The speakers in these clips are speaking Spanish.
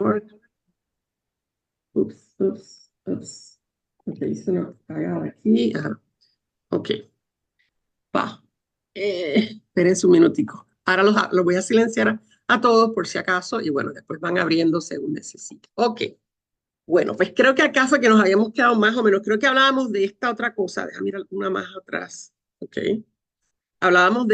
Record. Ups. Ok, hice una cagada aquí. Ajá. Ok, va. Espérense un minutico. Ahora los voy a silenciar a todos por si acaso y bueno, después van abriendo según necesiten. Ok, bueno, pues creo que acá fue que nos habíamos quedado más o menos. Creo que hablábamos de esta otra cosa. Déjame mirar una más atrás. Ok. Hablábamos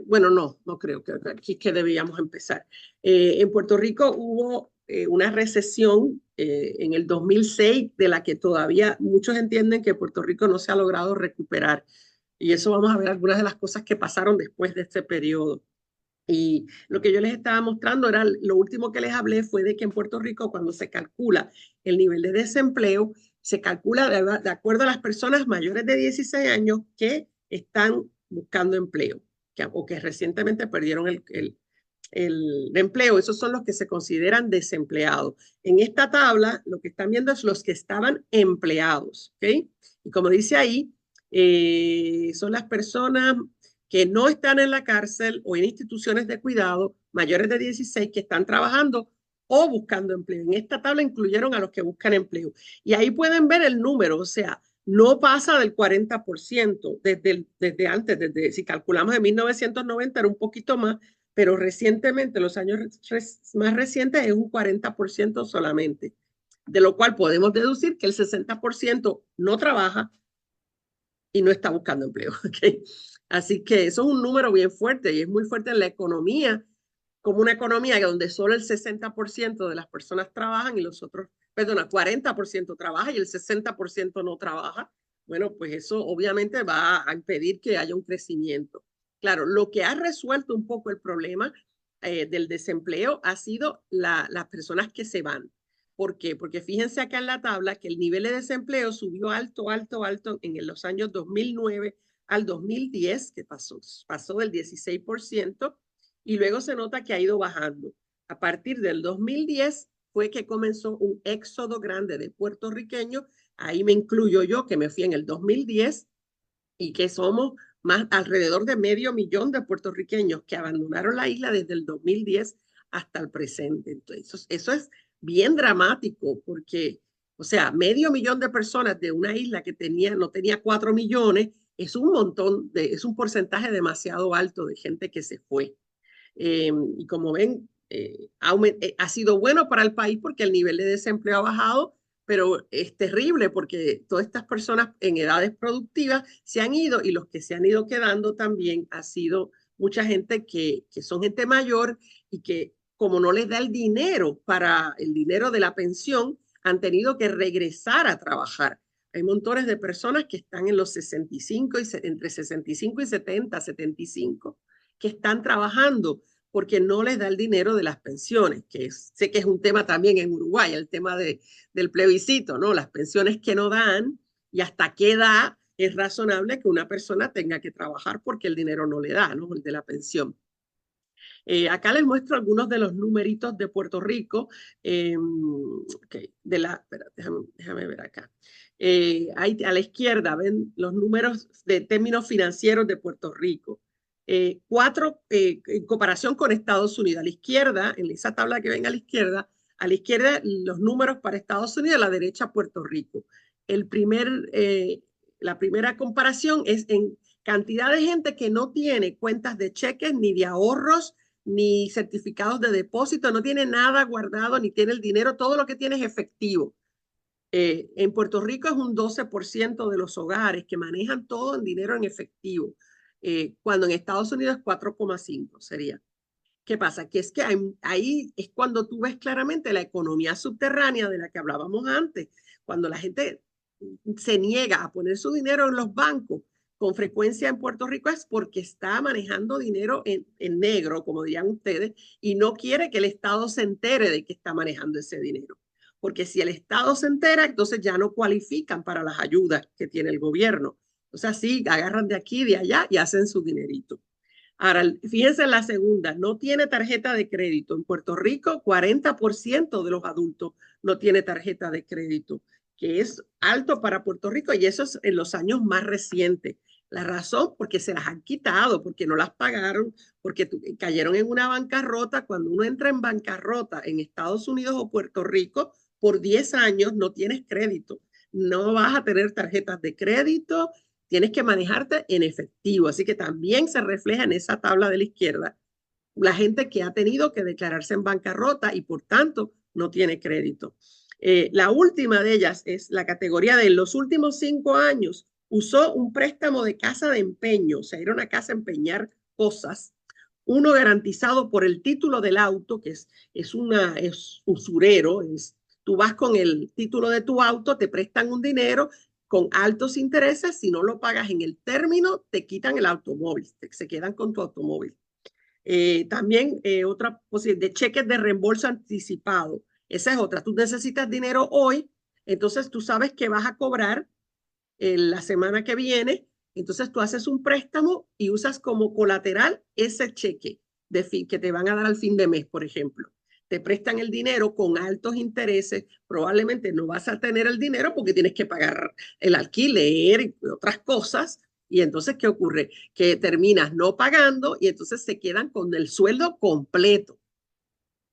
bueno, no creo que aquí es que debíamos empezar. En Puerto Rico hubo una recesión en el 2006 de la que todavía muchos entienden que Puerto Rico no se ha logrado recuperar. Y eso vamos a ver algunas de las cosas que pasaron después de este periodo. Y lo que yo les estaba mostrando era, lo último que les hablé fue de que en Puerto Rico cuando se calcula el nivel de desempleo, se calcula de acuerdo a las personas mayores de 16 años que están buscando empleo o que recientemente perdieron el empleo. Esos son los que se consideran desempleados. En esta tabla lo que están viendo es los que estaban empleados. ¿Ok? Y como dice ahí, son las personas que no están en la cárcel o en instituciones de cuidado, mayores de 16, que están trabajando o buscando empleo. En esta tabla incluyeron a los que buscan empleo. Y ahí pueden ver el número, o sea, no pasa del 40%, desde antes, si calculamos de 1990 era un poquito más, pero recientemente, los años más recientes, es un 40% solamente, de lo cual podemos deducir que el 60% no trabaja y no está buscando empleo. ¿Okay? Así que eso es un número bien fuerte y es muy fuerte en la economía, como una economía donde solo el 60% de las personas trabajan y los otros, perdona, 40% trabaja y el 60% no trabaja. Bueno, pues eso obviamente va a impedir que haya un crecimiento. Claro, lo que ha resuelto un poco el problema del desempleo ha sido las personas que se van. ¿Por qué? Porque fíjense acá en la tabla que el nivel de desempleo subió alto en los años 2009 al 2010, que pasó del 16%, y luego se nota que ha ido bajando. A partir del 2010 fue que comenzó un éxodo grande de puertorriqueños, ahí me incluyo yo, que me fui en el 2010, y que somos más alrededor de 500,000 de puertorriqueños que abandonaron la isla desde el 2010 hasta el presente. Entonces, eso es bien dramático porque, o sea, 500,000 de personas de una isla que no tenía 4 millones, es un montón, es un porcentaje demasiado alto de gente que se fue. Y como ven, ha sido bueno para el país porque el nivel de desempleo ha bajado, pero es terrible porque todas estas personas en edades productivas se han ido y los que se han ido quedando también ha sido mucha gente que son gente mayor y que como no les da el dinero para el dinero de la pensión, han tenido que regresar a trabajar. Hay montones de personas que están en los 65 entre 65 y 70, 75, que están trabajando porque no les da el dinero de las pensiones, sé que es un tema también en Uruguay, el tema del plebiscito, ¿no? Las pensiones que no dan y hasta qué edad es razonable que una persona tenga que trabajar porque el dinero no le da, ¿no? El de la pensión. Acá les muestro algunos de los numeritos de Puerto Rico. Okay, espera, déjame ver acá. Ahí a la izquierda ven los números de términos financieros de Puerto Rico. En comparación con Estados Unidos. A la izquierda, en esa tabla que ven a la izquierda los números para Estados Unidos, a la derecha Puerto Rico. La primera comparación es en cantidad de gente que no tiene cuentas de cheques ni de ahorros ni certificados de depósito, no tiene nada guardado, ni tiene el dinero, todo lo que tiene es efectivo. En Puerto Rico es un 12% de los hogares que manejan todo en dinero en efectivo, cuando en Estados Unidos es 4,5 sería. ¿Qué pasa? Que es que ahí es cuando tú ves claramente la economía subterránea de la que hablábamos antes, cuando la gente se niega a poner su dinero en los bancos con frecuencia en Puerto Rico es porque está manejando dinero en negro, como dirían ustedes, y no quiere que el Estado se entere de que está manejando ese dinero. Porque si el Estado se entera, entonces ya no cualifican para las ayudas que tiene el gobierno. O sea, sí, agarran de aquí, de allá y hacen su dinerito. Ahora, fíjense en la segunda, no tiene tarjeta de crédito. En Puerto Rico, 40% de los adultos no tiene tarjeta de crédito, que es alto para Puerto Rico y eso es en los años más recientes. La razón, porque se las han quitado, porque no las pagaron, porque cayeron en una bancarrota. Cuando uno entra en bancarrota en Estados Unidos o Puerto Rico, por 10 años no tienes crédito. No vas a tener tarjetas de crédito, tienes que manejarte en efectivo. Así que también se refleja en esa tabla de la izquierda la gente que ha tenido que declararse en bancarrota y por tanto no tiene crédito. La última de ellas es la categoría de los últimos 5 años usó un préstamo de casa de empeño, o sea, ir a una casa a empeñar cosas, uno garantizado por el título del auto, que es usurero, tú vas con el título de tu auto, te prestan un dinero con altos intereses, si no lo pagas en el término, te quitan el automóvil, se quedan con tu automóvil. También otra posibilidad de cheques de reembolso anticipado. Esa es otra. Tú necesitas dinero hoy, entonces tú sabes que vas a cobrar la semana que viene, entonces tú haces un préstamo y usas como colateral ese cheque que te van a dar al fin de mes, por ejemplo. Te prestan el dinero con altos intereses, probablemente no vas a tener el dinero porque tienes que pagar el alquiler y otras cosas. Y entonces, ¿qué ocurre? Que terminas no pagando y entonces se quedan con el sueldo completo.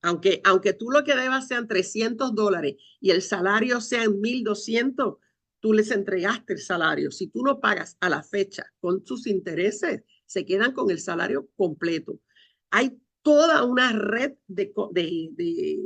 Aunque tú lo que debas sean $300 y el salario sean 1,200, tú les entregaste el salario. Si tú no pagas a la fecha con sus intereses, se quedan con el salario completo. Hay toda una red de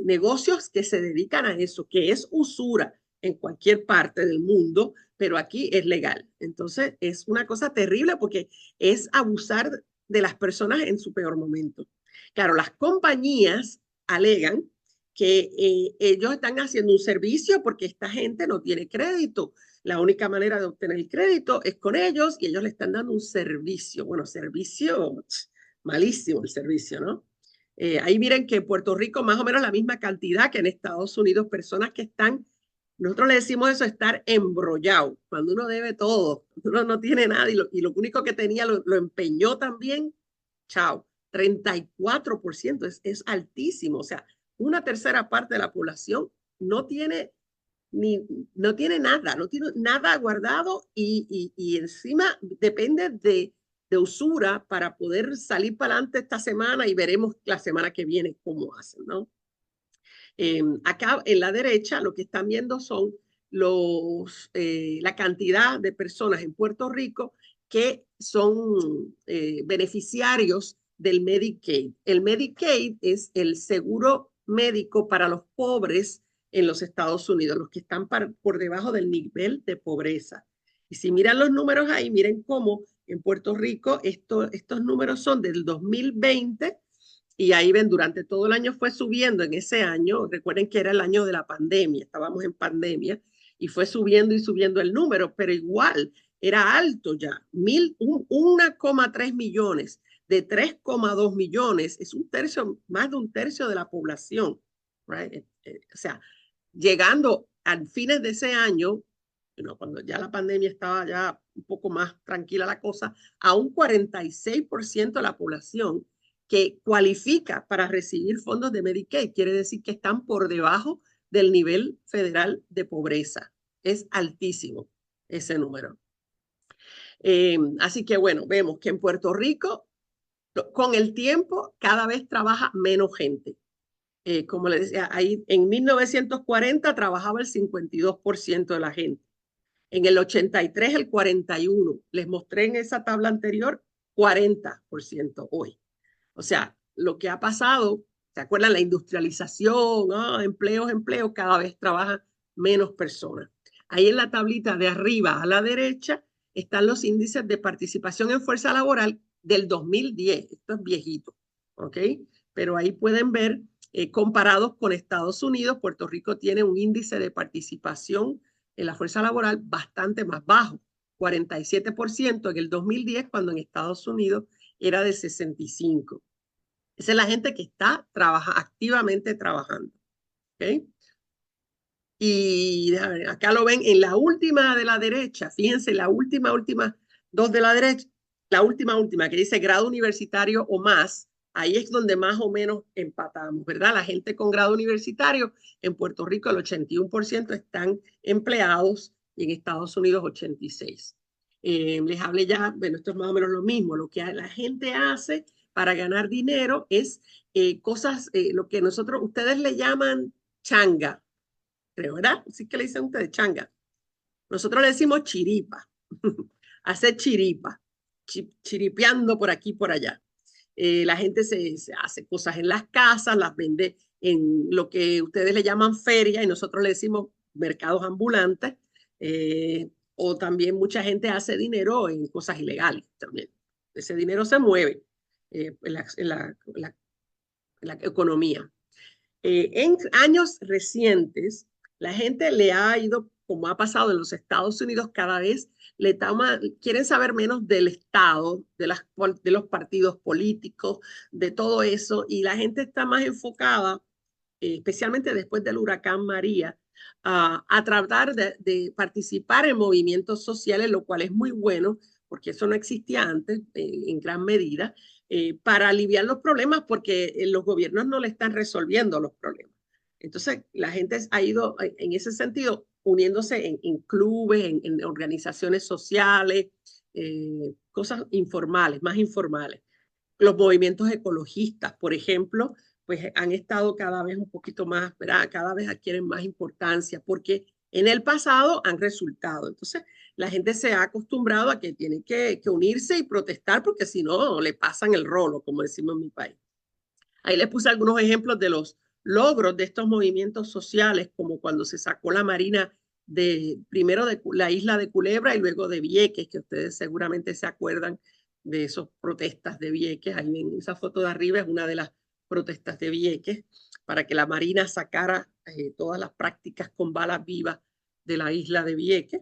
negocios que se dedican a eso, que es usura en cualquier parte del mundo, pero aquí es legal. Entonces, es una cosa terrible porque es abusar de las personas en su peor momento. Claro, las compañías alegan que ellos están haciendo un servicio porque esta gente no tiene crédito. La única manera de obtener el crédito es con ellos y ellos le están dando un servicio. Bueno, servicio, malísimo el servicio, ¿no? Ahí miren que en Puerto Rico más o menos la misma cantidad que en Estados Unidos, personas que están, nosotros le decimos eso, estar embrollado, cuando uno debe todo, uno no tiene nada y lo único que tenía lo empeñó también, chao. 34% es altísimo, o sea, una tercera parte de la población no tiene, no tiene nada, no tiene nada guardado y encima depende de usura para poder salir para adelante esta semana y veremos la semana que viene cómo hacen, ¿no? Acá en la derecha lo que están viendo son la cantidad de personas en Puerto Rico que son beneficiarios del Medicaid. El Medicaid es el seguro médico para los pobres en los Estados Unidos, los que están por debajo del nivel de pobreza. Y si miran los números ahí, miren cómo en Puerto Rico estos números son del 2020 y ahí ven, durante todo el año fue subiendo en ese año. Recuerden que era el año de la pandemia, estábamos en pandemia y fue subiendo y subiendo el número, pero igual era alto ya. 1,3 millones de 3,2 millones es un tercio, más de un tercio de la población. Right? O sea, llegando a fines de ese año, cuando ya la pandemia estaba ya un poco más tranquila la cosa, a un 46% de la población que cualifica para recibir fondos de Medicaid. Quiere decir que están por debajo del nivel federal de pobreza. Es altísimo ese número. Así que bueno, vemos que en Puerto Rico, con el tiempo, cada vez trabaja menos gente. Como les decía, ahí en 1940 trabajaba el 52% de la gente. En el 83, el 41%. Les mostré en esa tabla anterior, 40% hoy. O sea, lo que ha pasado, ¿se acuerdan? La industrialización, empleos, cada vez trabajan menos personas. Ahí en la tablita de arriba a la derecha están los índices de participación en fuerza laboral del 2010. Esto es viejito, ¿ok? Pero ahí pueden ver, comparados con Estados Unidos, Puerto Rico tiene un índice de participación en la fuerza laboral bastante más bajo, 47% en el 2010, cuando en Estados Unidos era de 65%. Esa es la gente que está activamente trabajando. ¿Okay? Y acá lo ven en la última de la derecha. Fíjense, la última dos de la derecha. La última que dice grado universitario o más. Ahí es donde más o menos empatamos, ¿verdad? La gente con grado universitario en Puerto Rico, el 81% están empleados y en Estados Unidos 86%. Les hablé ya, bueno, esto es más o menos lo mismo. Lo que la gente hace para ganar dinero es cosas, lo que ustedes le llaman changa, creo, ¿verdad? Sí que le dicen ustedes changa. Nosotros le decimos chiripa. Hacer chiripa, chiripeando por aquí y por allá. La gente se hace cosas en las casas, las vende en lo que ustedes le llaman feria y nosotros le decimos mercados ambulantes. O también mucha gente hace dinero en cosas ilegales también. Ese dinero se mueve en la economía. En años recientes, la gente le ha ido, como ha pasado en los Estados Unidos, cada vez quieren saber menos del Estado, de los partidos políticos, de todo eso, y la gente está más enfocada, especialmente después del huracán María, a tratar de participar en movimientos sociales, lo cual es muy bueno, porque eso no existía antes en gran medida, para aliviar los problemas porque los gobiernos no le están resolviendo los problemas. Entonces, la gente ha ido en ese sentido uniéndose en clubes, en organizaciones sociales, cosas informales, más informales. Los movimientos ecologistas, por ejemplo, pues han estado cada vez un poquito más, ¿verdad? Cada vez adquieren más importancia porque en el pasado han resultado. Entonces, la gente se ha acostumbrado a que tiene que unirse y protestar porque si no, le pasan el rolo, como decimos en mi país. Ahí les puse algunos ejemplos de los logros de estos movimientos sociales, como cuando se sacó la Marina primero de la isla de Culebra y luego de Vieques, que ustedes seguramente se acuerdan de esas protestas de Vieques. Ahí en esa foto de arriba es una de las protestas de Vieques, para que la Marina sacara todas las prácticas con balas vivas de la isla de Vieques.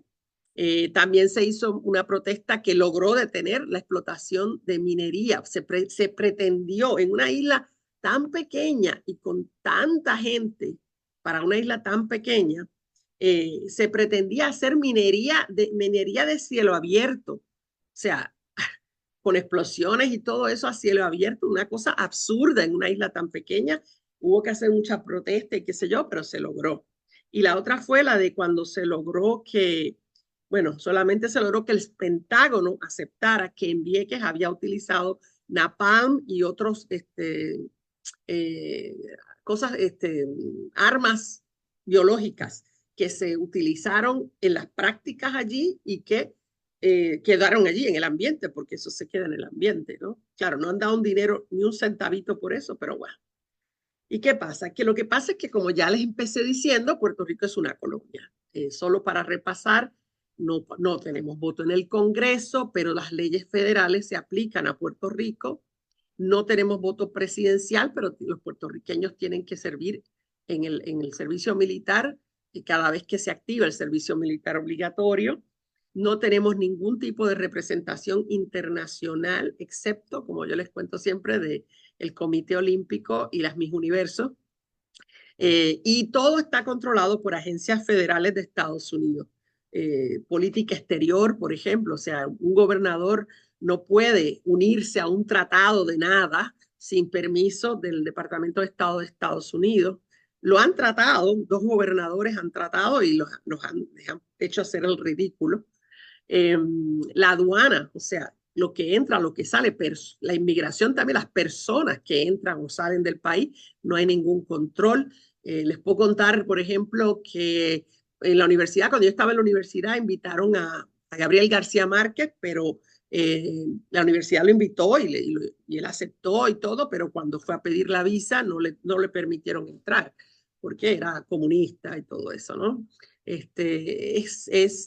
También se hizo una protesta que logró detener la explotación de minería. Se pretendió en una isla tan pequeña y con tanta gente, para una isla tan pequeña, se pretendía hacer minería de cielo abierto. O sea, con explosiones y todo eso a cielo abierto, una cosa absurda en una isla tan pequeña. Hubo que hacer mucha protesta y qué sé yo, pero se logró. Y la otra fue la de cuando se logró que, bueno, solamente se logró que el Pentágono aceptara que en Vieques había utilizado napalm y otros eh, cosas, armas biológicas que se utilizaron en las prácticas allí y que quedaron allí en el ambiente, porque eso se queda en el ambiente, ¿no? Claro, no han dado un dinero ni un centavito por eso, pero bueno. ¿Y qué pasa? Que lo que pasa es que, como ya les empecé diciendo, Puerto Rico es una colonia. Solo para repasar, no tenemos voto en el Congreso, pero las leyes federales se aplican a Puerto Rico. No tenemos voto presidencial, pero los puertorriqueños tienen que servir en el servicio militar y cada vez que se activa el servicio militar obligatorio. No tenemos ningún tipo de representación internacional, excepto, como yo les cuento siempre, de el Comité Olímpico y las Miss Universos. Y todo está controlado por agencias federales de Estados Unidos. Política exterior, por ejemplo, o sea, un gobernador no puede unirse a un tratado de nada sin permiso del Departamento de Estado de Estados Unidos. Lo han tratado, dos gobernadores han tratado y los han hecho hacer el ridículo. La aduana, o sea, lo que entra, lo que sale, la inmigración también, las personas que entran o salen del país, no hay ningún control. Les puedo contar, por ejemplo, que en la universidad, cuando yo estaba en la universidad, invitaron a Gabriel García Márquez, pero la universidad lo invitó y él aceptó y todo, pero cuando fue a pedir la visa no le permitieron entrar porque era comunista y todo eso, ¿no?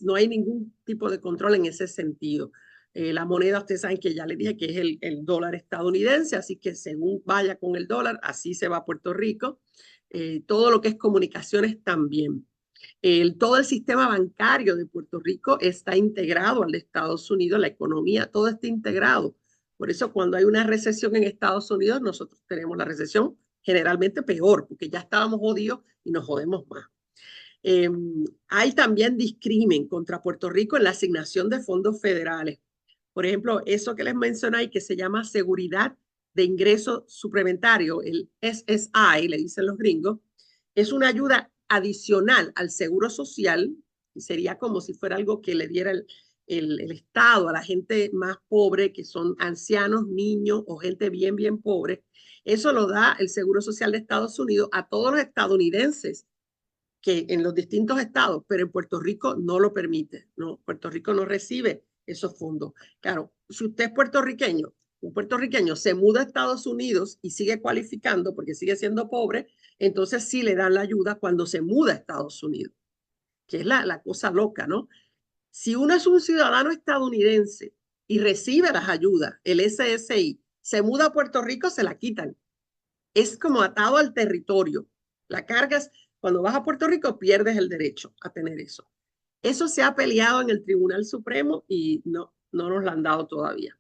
No hay ningún tipo de control en ese sentido. La moneda, ustedes saben que ya le dije que es el dólar estadounidense, así que según vaya con el dólar, así se va a Puerto Rico. Todo lo que es comunicaciones también. Todo el sistema bancario de Puerto Rico está integrado al de Estados Unidos, la economía, todo está integrado. Por eso cuando hay una recesión en Estados Unidos, nosotros tenemos la recesión generalmente peor, porque ya estábamos jodidos y nos jodemos más. Eh, Hay también discrimen contra Puerto Rico en la asignación de fondos federales. Por ejemplo, eso que les mencioné que se llama seguridad de ingreso suplementario, el SSI, le dicen los gringos, es una ayuda adicional al seguro social, y sería como si fuera algo que le diera el Estado a la gente más pobre, que son ancianos, niños o gente bien, bien pobre. Eso lo da el Seguro Social de Estados Unidos a todos los estadounidenses que en los distintos estados, pero en Puerto Rico no lo permite. No, Puerto Rico no recibe esos fondos. Claro, si usted es puertorriqueño, un puertorriqueño se muda a Estados Unidos y sigue cualificando porque sigue siendo pobre, entonces sí le dan la ayuda cuando se muda a Estados Unidos, que es la cosa loca, ¿no? Si uno es un ciudadano estadounidense y recibe las ayudas, el SSI, se muda a Puerto Rico, se la quitan. Es como atado al territorio. La cargas, cuando vas a Puerto Rico, pierdes el derecho a tener eso. Eso se ha peleado en el Tribunal Supremo y no nos lo han dado todavía.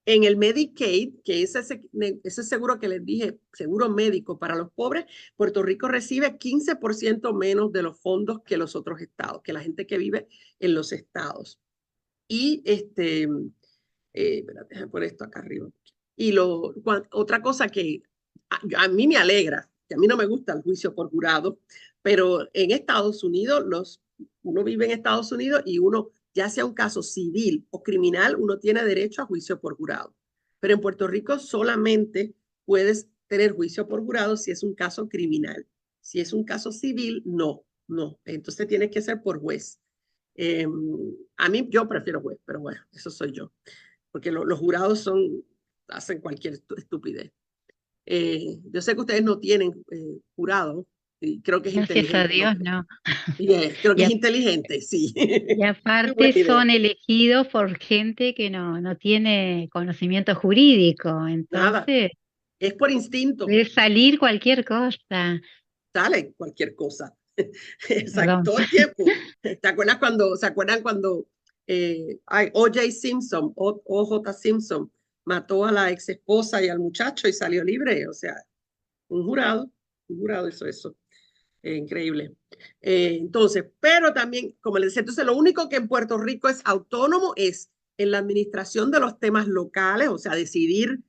En el Medicaid, que es ese seguro que les dije, seguro médico para los pobres, Puerto Rico recibe 15% menos de los fondos que los otros estados, que la gente que vive en los estados. Y espérate, por esto acá arriba. Y otra cosa que a mí me alegra, que a mí no me gusta el juicio por jurado, pero en Estados Unidos, uno vive en Estados Unidos y uno, ya sea un caso civil o criminal, uno tiene derecho a juicio por jurado. Pero en Puerto Rico solamente puedes tener juicio por jurado si es un caso criminal. Si es un caso civil, no. Entonces tiene que ser por juez. A mí yo prefiero juez, pero bueno, eso soy yo, porque los jurados hacen cualquier estupidez. Yo sé que ustedes no tienen jurado, y creo que es Gracias a inteligente, ¿no? Dios, no. Creo que Y, es a- inteligente, sí. y Muy buena aparte idea. son elegidos por gente que no tiene conocimiento jurídico, Nada, entonces es por instinto, puede salir cualquier cosa. sale cualquier cosa. Exacto, Perdón. todo el tiempo. ¿Se acuerdan cuando O.J. Simpson, O.J. Simpson, mató a la ex esposa y al muchacho y salió libre? O sea, un jurado, un jurado hizo eso. Increíble. Entonces, pero también, como les decía, entonces lo único que en Puerto Rico es autónomo es en la administración de los temas locales, o sea, decidir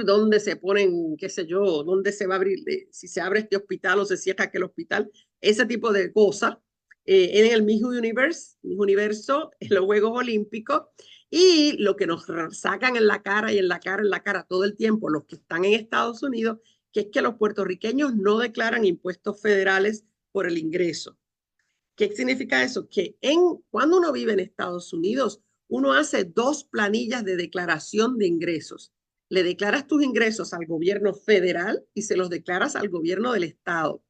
dónde se ponen, qué sé yo, dónde se va a abrir, si se abre este hospital o se cierra aquel hospital, ese tipo de cosas. En el Miss Universo, en los Juegos Olímpicos, y lo que nos sacan en la cara y en la cara todo el tiempo, los que están en Estados Unidos, que es que los puertorriqueños no declaran impuestos federales por el ingreso. ¿Qué significa eso? Que cuando uno vive en Estados Unidos, uno hace dos planillas de declaración de ingresos. Le declaras tus ingresos al gobierno federal y se los declaras al gobierno del estado.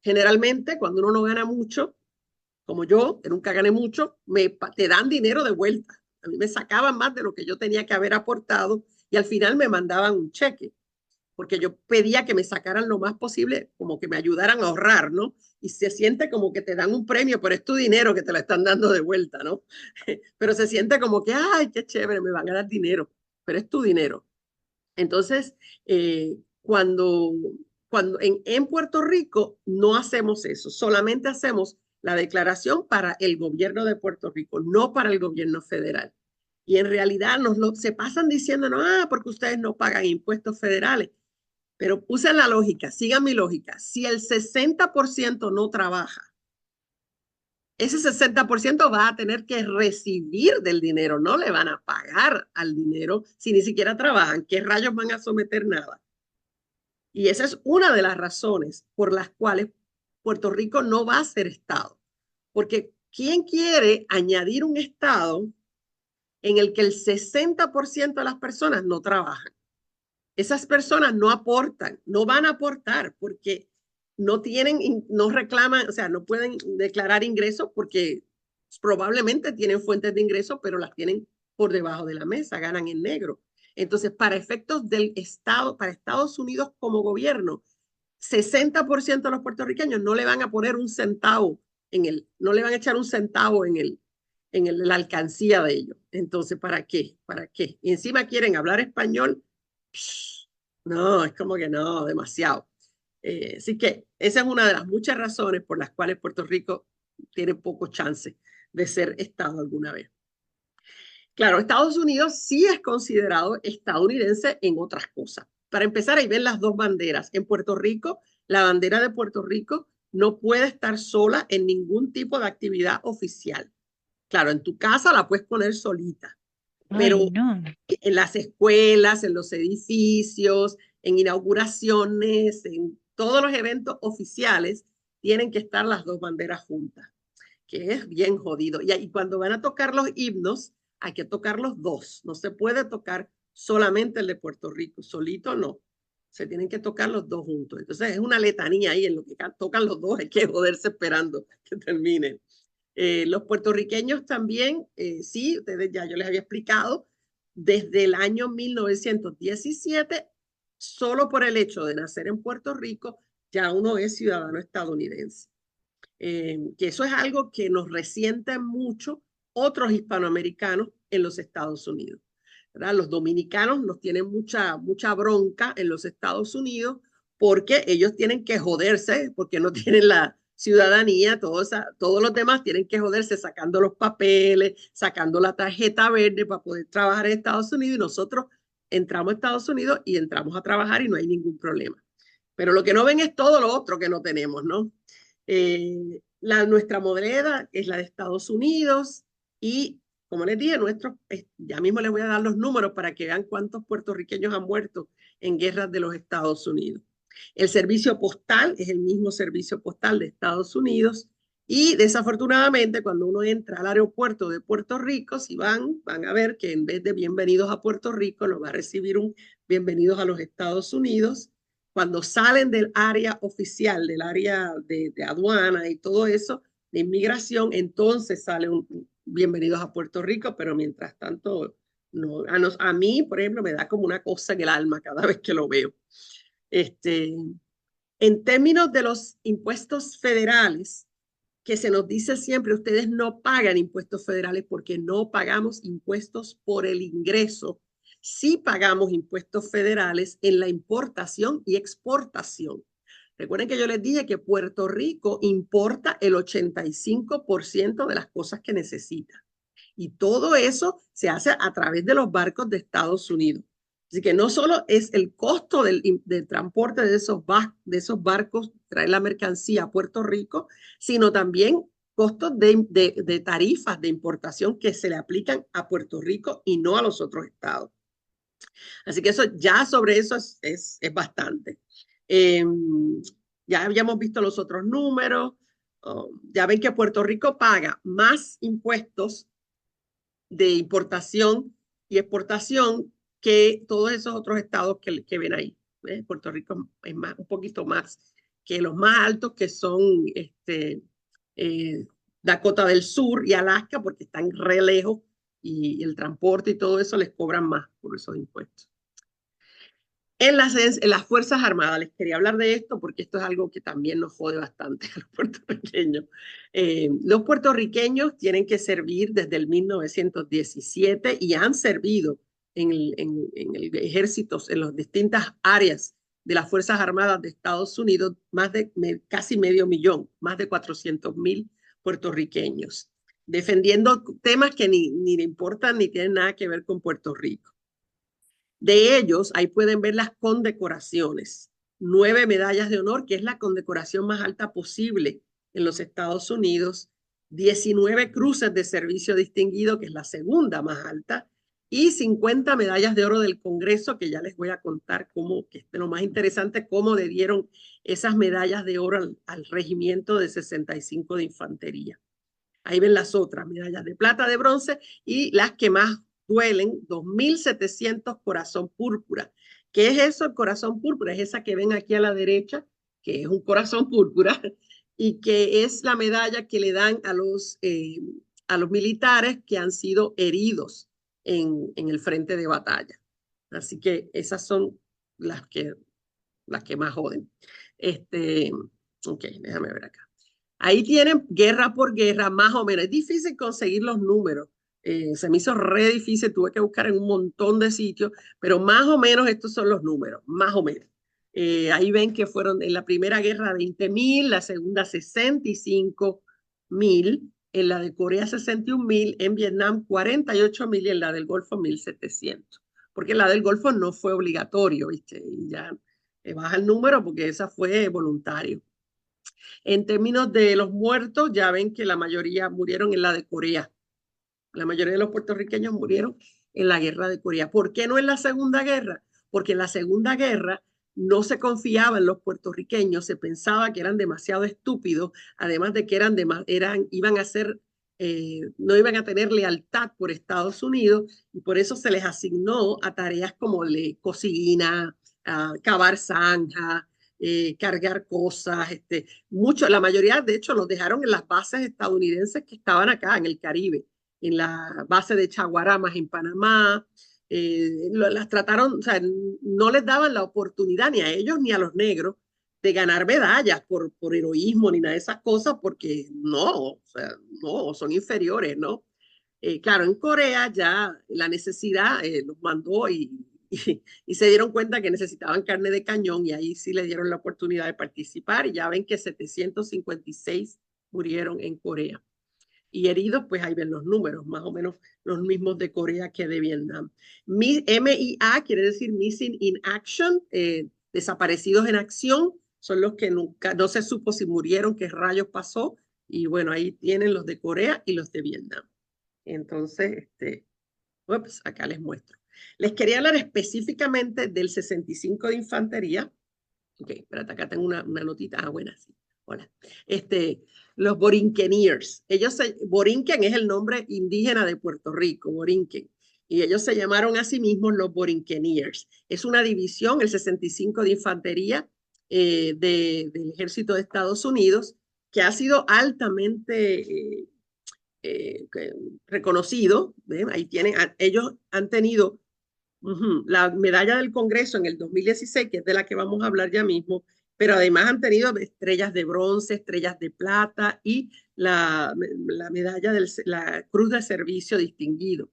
Generalmente, cuando uno no gana mucho, como yo, que nunca gané mucho, te dan dinero de vuelta. A mí me sacaban más de lo que yo tenía que haber aportado y al final me mandaban un cheque porque yo pedía que me sacaran lo más posible, como que me ayudaran a ahorrar, ¿no? Y se siente como que te dan un premio, pero es tu dinero que te lo están dando de vuelta, ¿no? Pero se siente como que, ay, qué chévere, me van a dar dinero, pero es tu dinero. Entonces, cuando en Puerto Rico no hacemos eso, solamente hacemos la declaración para el gobierno de Puerto Rico, no para el gobierno federal. Y en realidad se pasan diciendo, no, porque ustedes no pagan impuestos federales. Pero usen la lógica, sigan mi lógica. Si el 60% no trabaja, ese 60% va a tener que recibir del dinero, no le van a pagar al dinero si ni siquiera trabajan. ¿Qué rayos van a someter nada? Y esa es una de las razones por las cuales Puerto Rico no va a ser Estado. Porque ¿quién quiere añadir un Estado en el que el 60% de las personas no trabajan? Esas personas no aportan, no van a aportar porque no reclaman, o sea, no pueden declarar ingresos porque probablemente tienen fuentes de ingresos, pero las tienen por debajo de la mesa, ganan en negro. Entonces, para efectos del Estado, para Estados Unidos como gobierno, 60% de los puertorriqueños no le van a poner un centavo no le van a echar un centavo la alcancía de ellos. Entonces, ¿para qué? ¿Para qué? Y encima quieren hablar español. No, es como que no, demasiado. Así que esa es una de las muchas razones por las cuales Puerto Rico tiene poco chance de ser Estado alguna vez. Claro, Estados Unidos sí es considerado estadounidense en otras cosas. Para empezar, ahí ven las dos banderas. En Puerto Rico, la bandera de Puerto Rico no puede estar sola en ningún tipo de actividad oficial. Claro, en tu casa la puedes poner solita, Ay, pero no. en las escuelas, en los edificios, en inauguraciones, en todos los eventos oficiales, tienen que estar las dos banderas juntas, que es bien jodido. Y cuando van a tocar los himnos, hay que tocar los dos. No se puede tocar solamente el de Puerto Rico, solito no. Se tienen que tocar los dos juntos. Entonces es una letanía ahí en lo que tocan los dos, hay que joderse esperando que terminen. Los puertorriqueños también, sí, ustedes ya yo les había explicado, desde el año 1917, solo por el hecho de nacer en Puerto Rico, ya uno es ciudadano estadounidense. Que eso es algo que nos resienten mucho otros hispanoamericanos en los Estados Unidos. ¿Verdad? Los dominicanos nos tienen mucha bronca en los Estados Unidos porque ellos tienen que joderse, porque no tienen la ciudadanía, todos los demás tienen que joderse sacando los papeles, sacando la tarjeta verde para poder trabajar en Estados Unidos y nosotros entramos a Estados Unidos y entramos a trabajar y no hay ningún problema. Pero lo que no ven es todo lo otro que no tenemos, ¿no? Nuestra moneda es la de Estados Unidos y, como les dije, ya mismo les voy a dar los números para que vean cuántos puertorriqueños han muerto en guerras de los Estados Unidos. El servicio postal es el mismo servicio postal de Estados Unidos y desafortunadamente cuando uno entra al aeropuerto de Puerto Rico, si van a ver que en vez de bienvenidos a Puerto Rico, lo va a recibir un bienvenidos a los Estados Unidos. Cuando salen del área oficial, del área de aduana y todo eso, de inmigración, entonces sale un bienvenidos a Puerto Rico, pero mientras tanto, no, a mí, por ejemplo, me da como una cosa en el alma cada vez que lo veo. Este, en términos de los impuestos federales, que se nos dice siempre, ustedes no pagan impuestos federales porque no pagamos impuestos por el ingreso. Sí pagamos impuestos federales en la importación y exportación. Recuerden que yo les dije que Puerto Rico importa el 85% de las cosas que necesita. Y todo eso se hace a través de los barcos de Estados Unidos. Así que no solo es el costo del transporte de esos barcos, traer la mercancía a Puerto Rico, sino también costos de tarifas de importación que se le aplican a Puerto Rico y no a los otros estados. Así que eso ya sobre eso es bastante. Eh, ya habíamos visto los otros números. Ya ven que Puerto Rico paga más impuestos de importación y exportación que todos esos otros estados que ven ahí. Puerto Rico es más, un poquito más que los más altos que son eh, Dakota del Sur y Alaska porque están re lejos y el transporte y todo eso les cobran más por esos impuestos. En las Fuerzas Armadas, les quería hablar de esto porque esto es algo que también nos jode bastante a los puertorriqueños. Los puertorriqueños tienen que servir desde el 1917 y han servido en el ejército, en las distintas áreas de las Fuerzas Armadas de Estados Unidos, casi medio millón, más de 400,000 puertorriqueños, defendiendo temas que ni le importan ni tienen nada que ver con Puerto Rico. De ellos, ahí pueden ver las condecoraciones. 9 medallas de honor, que es la condecoración más alta posible en los Estados Unidos. 19 cruces de servicio distinguido, que es la segunda más alta. Y 50 medallas de oro del Congreso, que ya les voy a contar cómo, que es lo más interesante, cómo le dieron esas medallas de oro al regimiento de 65 de infantería. Ahí ven las otras medallas de plata, de bronce y las que más duelen, 2.700 corazón púrpura. ¿Qué es eso, el corazón púrpura? Es esa que ven aquí a la derecha, que es un corazón púrpura y que es la medalla que le dan a los militares que han sido heridos en el frente de batalla. Así que esas son las que más joden. Ok, déjame ver acá. Ahí tienen guerra por guerra, más o menos. Es difícil conseguir los números. Se me hizo re difícil, tuve que buscar en un montón de sitios, pero más o menos estos son los números, más o menos. Ahí ven que fueron en la primera guerra 20,000, la segunda 65,000, en la de Corea 61,000, en Vietnam 48,000 y en la del Golfo 1.700. Porque la del Golfo no fue obligatorio, ¿viste? Y ya baja el número porque esa fue voluntario. En términos de los muertos, ya ven que la mayoría murieron en la de Corea. La mayoría de los puertorriqueños murieron en la guerra de Corea. ¿Por qué no en la Segunda Guerra? Porque en la Segunda Guerra no se confiaba en los puertorriqueños, se pensaba que eran demasiado estúpidos, además de que iban a ser, no iban a tener lealtad por Estados Unidos, y por eso se les asignó a tareas como cocina, cavar zanja, cargar cosas, la mayoría de hecho los dejaron en las bases estadounidenses que estaban acá en el Caribe, en la base de Chaguaramas en Panamá. Las trataron, o sea, no les daban la oportunidad ni a ellos ni a los negros de ganar medallas por heroísmo ni nada de esas cosas, porque no, o sea, no, son inferiores, ¿no? Claro, en Corea ya la necesidad los mandó y se dieron cuenta que necesitaban carne de cañón y ahí sí le dieron la oportunidad de participar y ya ven que 756 murieron en Corea. Y heridos, pues ahí ven los números, más o menos los mismos de Corea que de Vietnam. MIA quiere decir Missing in Action, desaparecidos en acción, son los que nunca, no se supo si murieron, qué rayos pasó, y bueno, ahí tienen los de Corea y los de Vietnam. Entonces, ups, acá les muestro. Les quería hablar específicamente del 65 de Infantería. Ok, espérate, acá tengo una notita. Ah, buena, sí. Hola. Los Borinqueniers. Borinquen es el nombre indígena de Puerto Rico, Borinquen. Y ellos se llamaron a sí mismos los Borinqueniers. Es una división, el 65 de Infantería del Ejército de Estados Unidos, que ha sido altamente reconocido. ¿Ven? Ahí tienen, ellos han tenido la medalla del Congreso en el 2016, que es de la que vamos a hablar ya mismo, pero además han tenido estrellas de bronce, estrellas de plata y la medalla de la Cruz de Servicio Distinguido.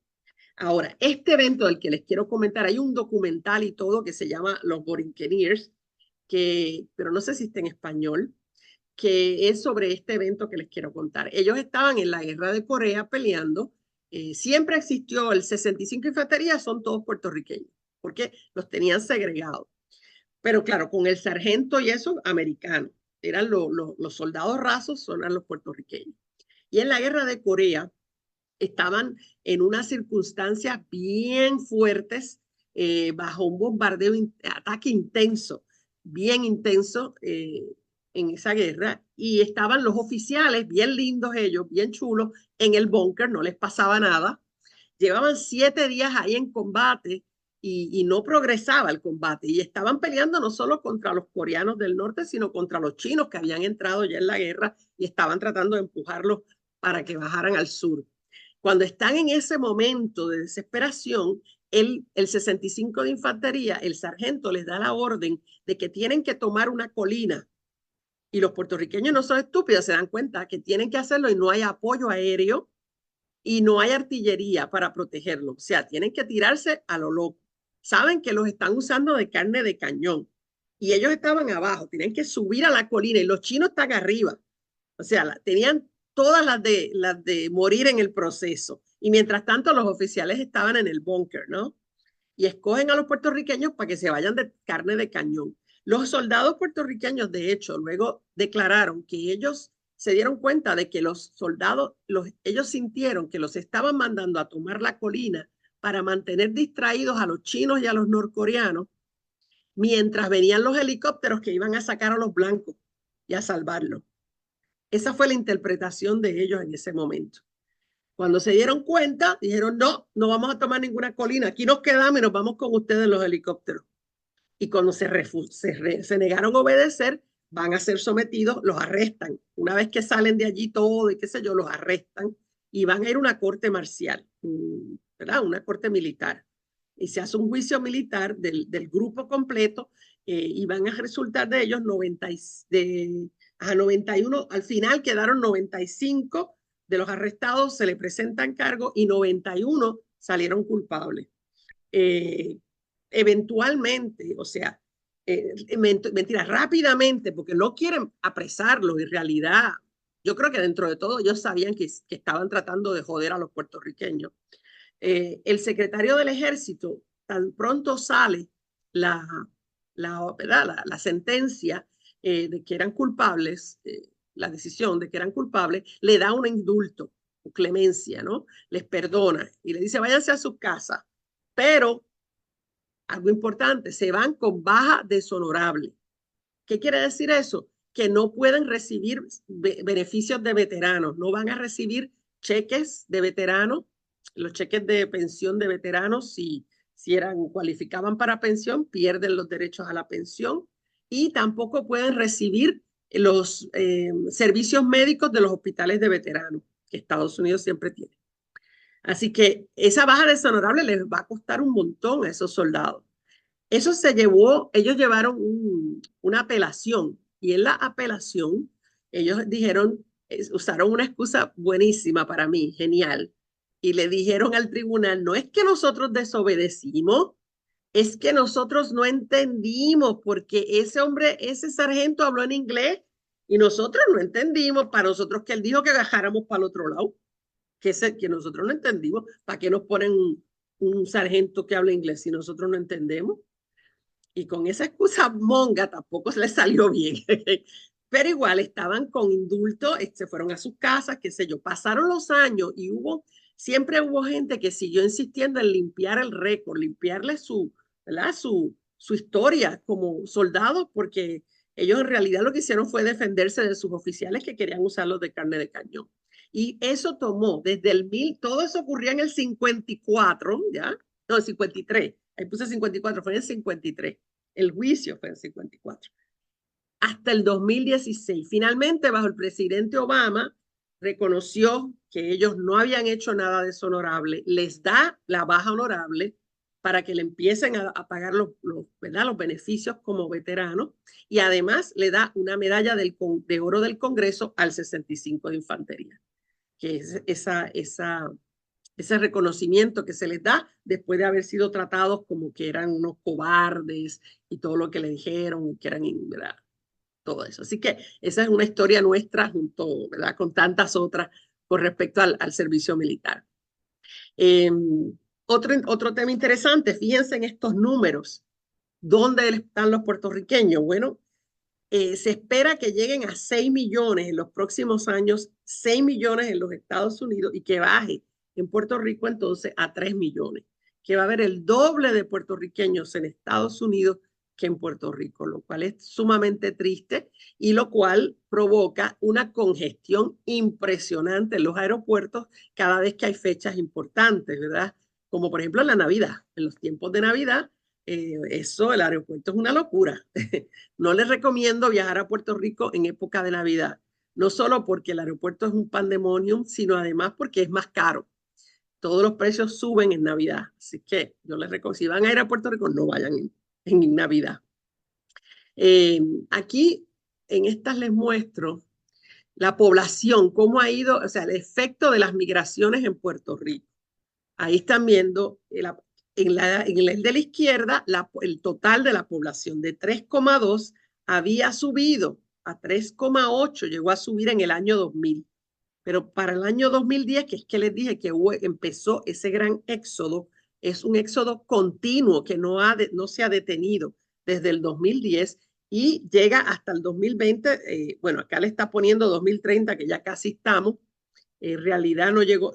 Ahora, este evento del que les quiero comentar, hay un documental y todo que se llama Los Borinqueniers, pero no sé si está en español, que es sobre este evento que les quiero contar. Ellos estaban en la guerra de Corea peleando. Siempre existió el 65 Infantería, son todos puertorriqueños, porque los tenían segregados. Pero claro, con el sargento y eso, americanos. Eran los soldados rasos, son los puertorriqueños. Y en la guerra de Corea estaban en unas circunstancias bien fuertes, bajo un bombardeo, ataque intenso, bien intenso, en esa guerra, y estaban los oficiales, bien lindos ellos, bien chulos, en el búnker, no les pasaba nada. Llevaban 7 días ahí en combate y no progresaba el combate. Y estaban peleando no solo contra los coreanos del norte, sino contra los chinos que habían entrado ya en la guerra y estaban tratando de empujarlos para que bajaran al sur. Cuando están en ese momento de desesperación, el 65 de Infantería, el sargento les da la orden de que tienen que tomar una colina. Y los puertorriqueños no son estúpidos, se dan cuenta que tienen que hacerlo y no hay apoyo aéreo y no hay artillería para protegerlo. O sea, tienen que tirarse a lo loco. Saben que los están usando de carne de cañón y ellos estaban abajo, tienen que subir a la colina y los chinos están arriba. O sea, tenían todas las de morir en el proceso. Y mientras tanto, los oficiales estaban en el búnker, ¿no? Y escogen a los puertorriqueños para que se vayan de carne de cañón. Los soldados puertorriqueños, de hecho, luego declararon que ellos se dieron cuenta de que los soldados, ellos sintieron que los estaban mandando a tomar la colina para mantener distraídos a los chinos y a los norcoreanos, mientras venían los helicópteros que iban a sacar a los blancos y a salvarlos. Esa fue la interpretación de ellos en ese momento. Cuando se dieron cuenta, dijeron, no, no vamos a tomar ninguna colina, aquí nos quedamos y nos vamos con ustedes en los helicópteros. Y cuando se negaron a obedecer, van a ser sometidos, los arrestan. Una vez que salen de allí todo y qué sé yo, los arrestan y van a ir a una corte marcial, ¿verdad? Una corte militar. Y se hace un juicio militar del grupo completo y van a resultar de ellos 91, al final quedaron 95 de los arrestados, se le presentan cargos y 91 salieron culpables. Eventualmente, o sea, mentira, rápidamente, porque no quieren apresarlo, en realidad, yo creo que dentro de todo ellos sabían que estaban tratando de joder a los puertorriqueños. El secretario del ejército, tan pronto sale la sentencia de que eran culpables, la decisión de que eran culpables, le da un indulto clemencia, ¿no? Les perdona y le dice, váyanse a sus casas, pero algo importante, se van con baja deshonorable. ¿Qué quiere decir eso? Que no pueden recibir beneficios de veteranos, no van a recibir cheques de veteranos, los cheques de pensión de veteranos, si cualificaban para pensión, pierden los derechos a la pensión y tampoco pueden recibir los servicios médicos de los hospitales de veteranos, que Estados Unidos siempre tiene. Así que esa baja deshonorable les va a costar un montón a esos soldados. Eso se llevó, ellos llevaron una apelación y en la apelación ellos dijeron, usaron una excusa buenísima para mí, genial, y le dijeron al tribunal, no es que nosotros desobedecimos, es que nosotros no entendimos porque ese hombre, ese sargento habló en inglés y nosotros no entendimos, para nosotros que él dijo que bajáramos para el otro lado, que nosotros no entendimos, ¿para qué nos ponen un sargento que habla inglés si nosotros no entendemos? Y con esa excusa monga tampoco se les salió bien. Pero igual estaban con indulto, se fueron a sus casas, qué sé yo. Pasaron los años y siempre hubo gente que siguió insistiendo en limpiar el récord, limpiarle ¿verdad? Su historia como soldados, porque ellos en realidad lo que hicieron fue defenderse de sus oficiales que querían usarlos de carne de cañón. Y eso tomó desde todo eso ocurría en el 54, ¿ya? No, el 53. Ahí puse 54, fue en el 53. El juicio fue en 54. Hasta el 2016. Finalmente, bajo el presidente Obama, reconoció que ellos no habían hecho nada deshonorable, les da la baja honorable para que le empiecen a pagar ¿verdad? Los beneficios como veteranos y además le da una medalla de oro del Congreso al 65 de Infantería, que es ese reconocimiento que se les da después de haber sido tratados como que eran unos cobardes y todo lo que le dijeron, que eran, ¿verdad? Todo eso. Así que esa es una historia nuestra junto, ¿verdad? Con tantas otras con respecto al servicio militar. Eh, otro tema interesante, fíjense en estos números. ¿Dónde están los puertorriqueños? Bueno, se espera que lleguen a 6 millones en los próximos años, 6 millones en los Estados Unidos y que baje en Puerto Rico entonces a 3 millones, que va a haber el doble de puertorriqueños en Estados Unidos que en Puerto Rico, lo cual es sumamente triste y lo cual provoca una congestión impresionante en los aeropuertos cada vez que hay fechas importantes, ¿verdad? Como por ejemplo en la Navidad, en los tiempos de Navidad, el aeropuerto es una locura. No les recomiendo viajar a Puerto Rico en época de Navidad, no solo porque el aeropuerto es un pandemonium, sino además porque es más caro. Todos los precios suben en Navidad, así que yo les recomiendo, si van a ir a Puerto Rico, no vayan en Navidad. Aquí en estas les muestro la población, cómo ha ido, o sea, el efecto de las migraciones en Puerto Rico. Ahí están viendo en el de la izquierda el total de la población de 3,2 había subido a 3,8, llegó a subir en el año 2000. Pero para el año 2010, que es que les dije que empezó ese gran éxodo, es un éxodo continuo que no se ha detenido desde el 2010 y llega hasta el 2020. Bueno, acá le está poniendo 2030, que ya casi estamos. En realidad no llegó,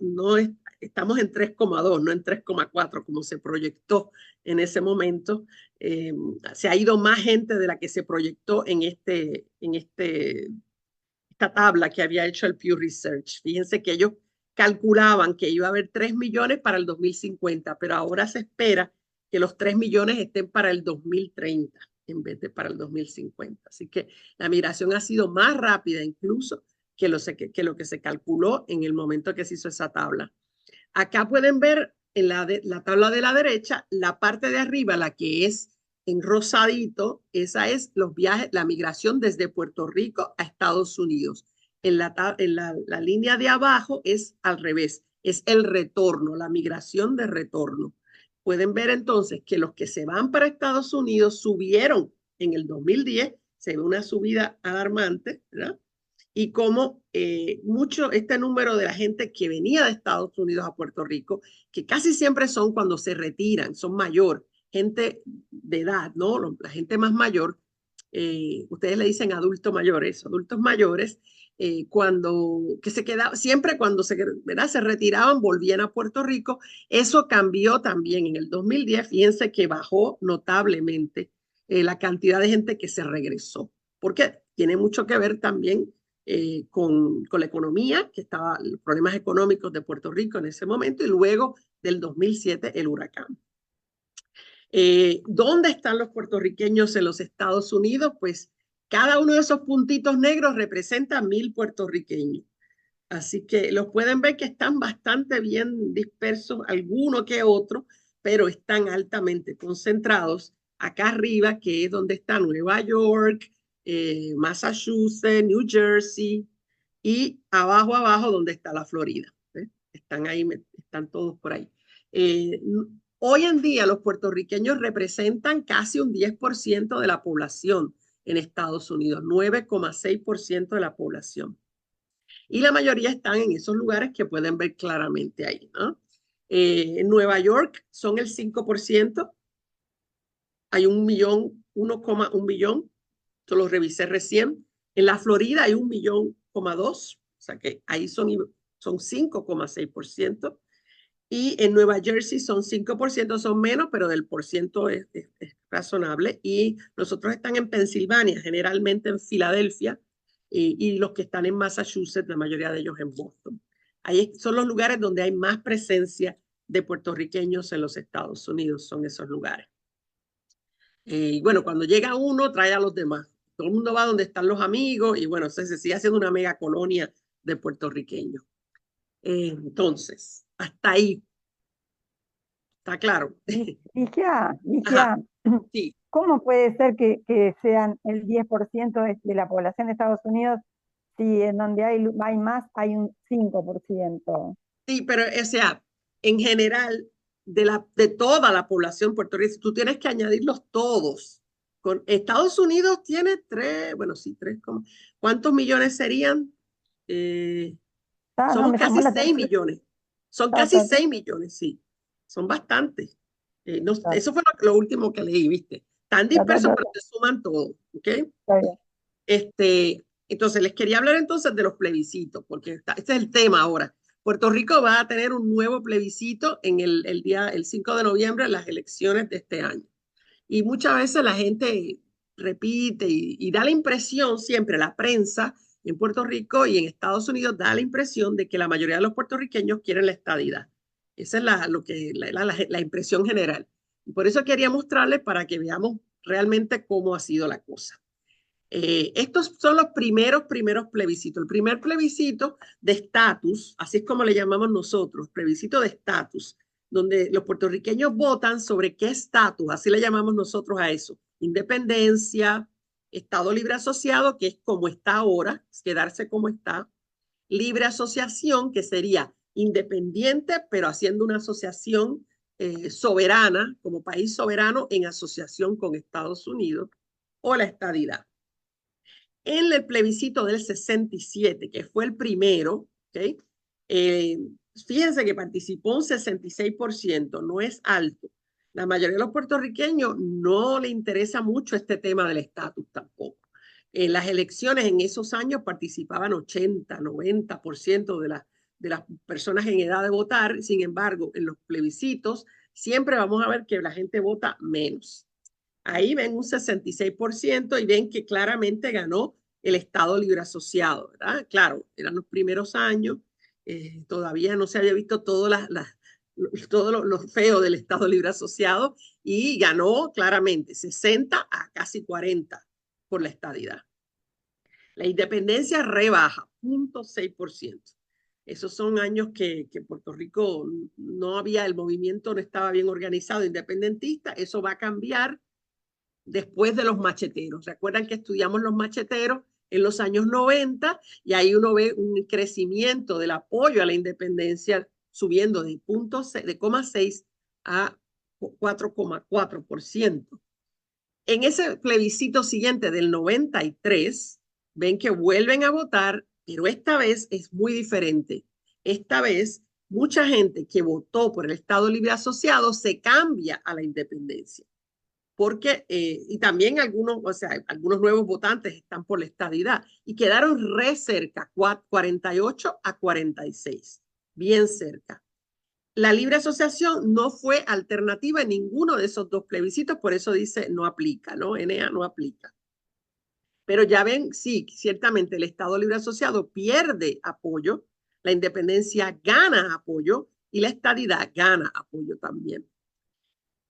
estamos en 3,2, no en 3,4 como se proyectó en ese momento. Se ha ido más gente de la que se proyectó en esta tabla que había hecho el Pew Research. Fíjense que ellos calculaban que iba a haber 3 millones para el 2050, pero ahora se espera que los 3 millones estén para el 2030 en vez de para el 2050. Así que la migración ha sido más rápida incluso que lo que se calculó en el momento que se hizo esa tabla. Acá pueden ver en la tabla de la derecha, la parte de arriba, la que es en rosadito, esa es los viajes, la migración desde Puerto Rico a Estados Unidos. En la línea de abajo es al revés, es el retorno, la migración de retorno. Pueden ver entonces que los que se van para Estados Unidos subieron en el 2010, se ve una subida alarmante, ¿verdad? Y como este número de la gente que venía de Estados Unidos a Puerto Rico, que casi siempre son cuando se retiran, son mayor, gente de edad, ¿no? La gente más mayor, ustedes le dicen adultos mayores, adultos mayores, que se quedaba, siempre cuando ¿verdad? Se retiraban, volvían a Puerto Rico. Eso cambió también en el 2010. Fíjense que bajó notablemente la cantidad de gente que se regresó, porque tiene mucho que ver también con la economía, que estaba los problemas económicos de Puerto Rico en ese momento, y luego del 2007 el huracán. ¿Dónde están los puertorriqueños en los Estados Unidos? Pues cada uno de esos puntitos negros representa 1,000 puertorriqueños. Así que los pueden ver que están bastante bien dispersos, alguno que otro, pero están altamente concentrados acá arriba, que es donde está Nueva York, Massachusetts, New Jersey, y abajo, donde está la Florida. ¿Eh? Están ahí, están todos por ahí. Hoy en día los puertorriqueños representan casi un 10% de la población en Estados Unidos, 9,6% de la población. Y la mayoría están en esos lugares que pueden ver claramente ahí, ¿no? En Nueva York son el 5%, hay 1,1 millón, yo lo revisé recién. En la Florida hay 1,2 millones, o sea que ahí son 5,6%. Y en Nueva Jersey son 5%, son menos, pero del por ciento es razonable. Y nosotros están en Pensilvania, generalmente en Filadelfia, y los que están en Massachusetts, la mayoría de ellos en Boston. Ahí son los lugares donde hay más presencia de puertorriqueños en los Estados Unidos, son esos lugares. Y bueno, cuando llega uno, trae a los demás. Todo el mundo va donde están los amigos y bueno, se sigue haciendo una mega colonia de puertorriqueños. Entonces, hasta ahí, ¿está claro? Ligia, Ajá, Ligia, sí. ¿cómo puede ser que sean el 10% de la población de Estados Unidos si en donde hay más hay un 5%? Sí, pero o sea, en general, de toda la población puertorriqueña, tú tienes que añadirlos todos. Estados Unidos tiene bueno, sí, ¿cuántos millones serían? No, Somos me llamó casi la 6 atención. millones. Son Ta, casi ta, ta, 6 millones, sí. Son bastantes. ta, Eso fue lo último que leí, ¿viste? Tan ta, ta, dispersos, ta, pero se suman todos, ¿ok? está bien. Entonces, les quería hablar entonces de los plebiscitos, porque este es el tema ahora. Puerto Rico va a tener un nuevo plebiscito en el 5 de noviembre, en las elecciones de este año. Y muchas veces la gente repite y da la impresión, siempre la prensa en Puerto Rico y en Estados Unidos da la impresión de que la mayoría de los puertorriqueños quieren la estadidad. Esa es la impresión general. Y por eso quería mostrarles para que veamos realmente cómo ha sido la cosa. Estos son los primeros plebiscitos. El primer plebiscito de estatus, así es como le llamamos nosotros, plebiscito de estatus, donde los puertorriqueños votan sobre qué estatus, así le llamamos nosotros a eso. Independencia, Estado libre asociado, que es como está ahora, es quedarse como está. Libre asociación, que sería independiente, pero haciendo una asociación soberana, como país soberano en asociación con Estados Unidos, o la estadidad. En el plebiscito del 67, que fue el primero, ¿okay? Fíjense que participó un 66%, no es alto. La mayoría de los puertorriqueños no le interesa mucho este tema del estatus tampoco. En las elecciones en esos años participaban 80, 90% de las personas en edad de votar. Sin embargo, en los plebiscitos siempre vamos a ver que la gente vota menos. Ahí ven un 66% y ven que claramente ganó el Estado Libre Asociado, ¿verdad? Claro, eran los primeros años, todavía no se había visto todo lo feo del Estado Libre Asociado y ganó claramente 60 a casi 40 por la estadidad. La independencia rebaja, 0,6%. Esos son años que Puerto Rico no había, el movimiento no estaba bien organizado independentista, eso va a cambiar después de los macheteros. ¿Recuerdan que estudiamos los macheteros en los años 90? Y ahí uno ve un crecimiento del apoyo a la independencia subiendo de 0,6 a 4,4%. En ese plebiscito siguiente del 93, ven que vuelven a votar, pero esta vez es muy diferente. Esta vez, mucha gente que votó por el Estado Libre Asociado se cambia a la independencia. porque, y también algunos, o sea, algunos nuevos votantes están por la estadidad, y quedaron re cerca, 48 a 46, bien cerca. La libre asociación no fue alternativa en ninguno de esos dos plebiscitos, por eso dice no aplica, ¿no? NA no aplica. Pero ya ven, sí, ciertamente el Estado libre asociado pierde apoyo, la independencia gana apoyo y la estadidad gana apoyo también.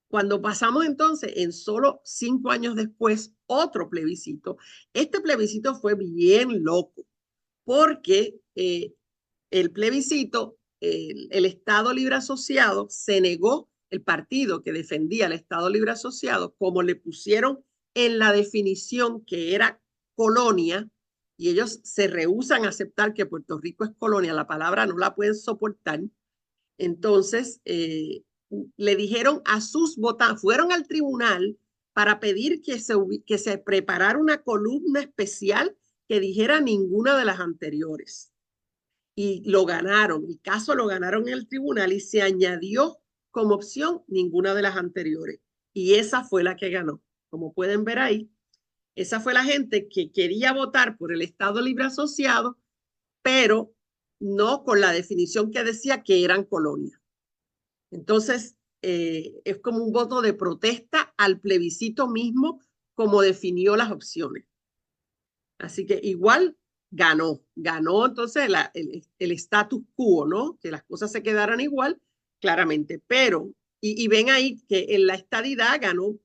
Cuando pasamos entonces en solo 5 años después otro plebiscito, este plebiscito fue bien loco porque el plebiscito, el Estado Libre Asociado se negó, el partido que defendía el Estado Libre Asociado, como le pusieron en la definición que era colonia, y ellos se rehúsan a aceptar que Puerto Rico es colonia, la palabra no la pueden soportar. Entonces, le dijeron a sus votantes, fueron al tribunal para pedir que se preparara una columna especial que dijera ninguna de las anteriores. Y lo ganaron, el caso lo ganaron en el tribunal y se añadió como opción ninguna de las anteriores. Y esa fue la que ganó. Como pueden ver ahí, esa fue la gente que quería votar por el Estado Libre Asociado, pero no con la definición que decía que eran colonias. Entonces, es como un voto de protesta al plebiscito mismo, como definió las opciones. Así que igual ganó entonces el status quo, ¿no? Que las cosas se quedaran igual, claramente. Pero, y ven ahí que en la estadidad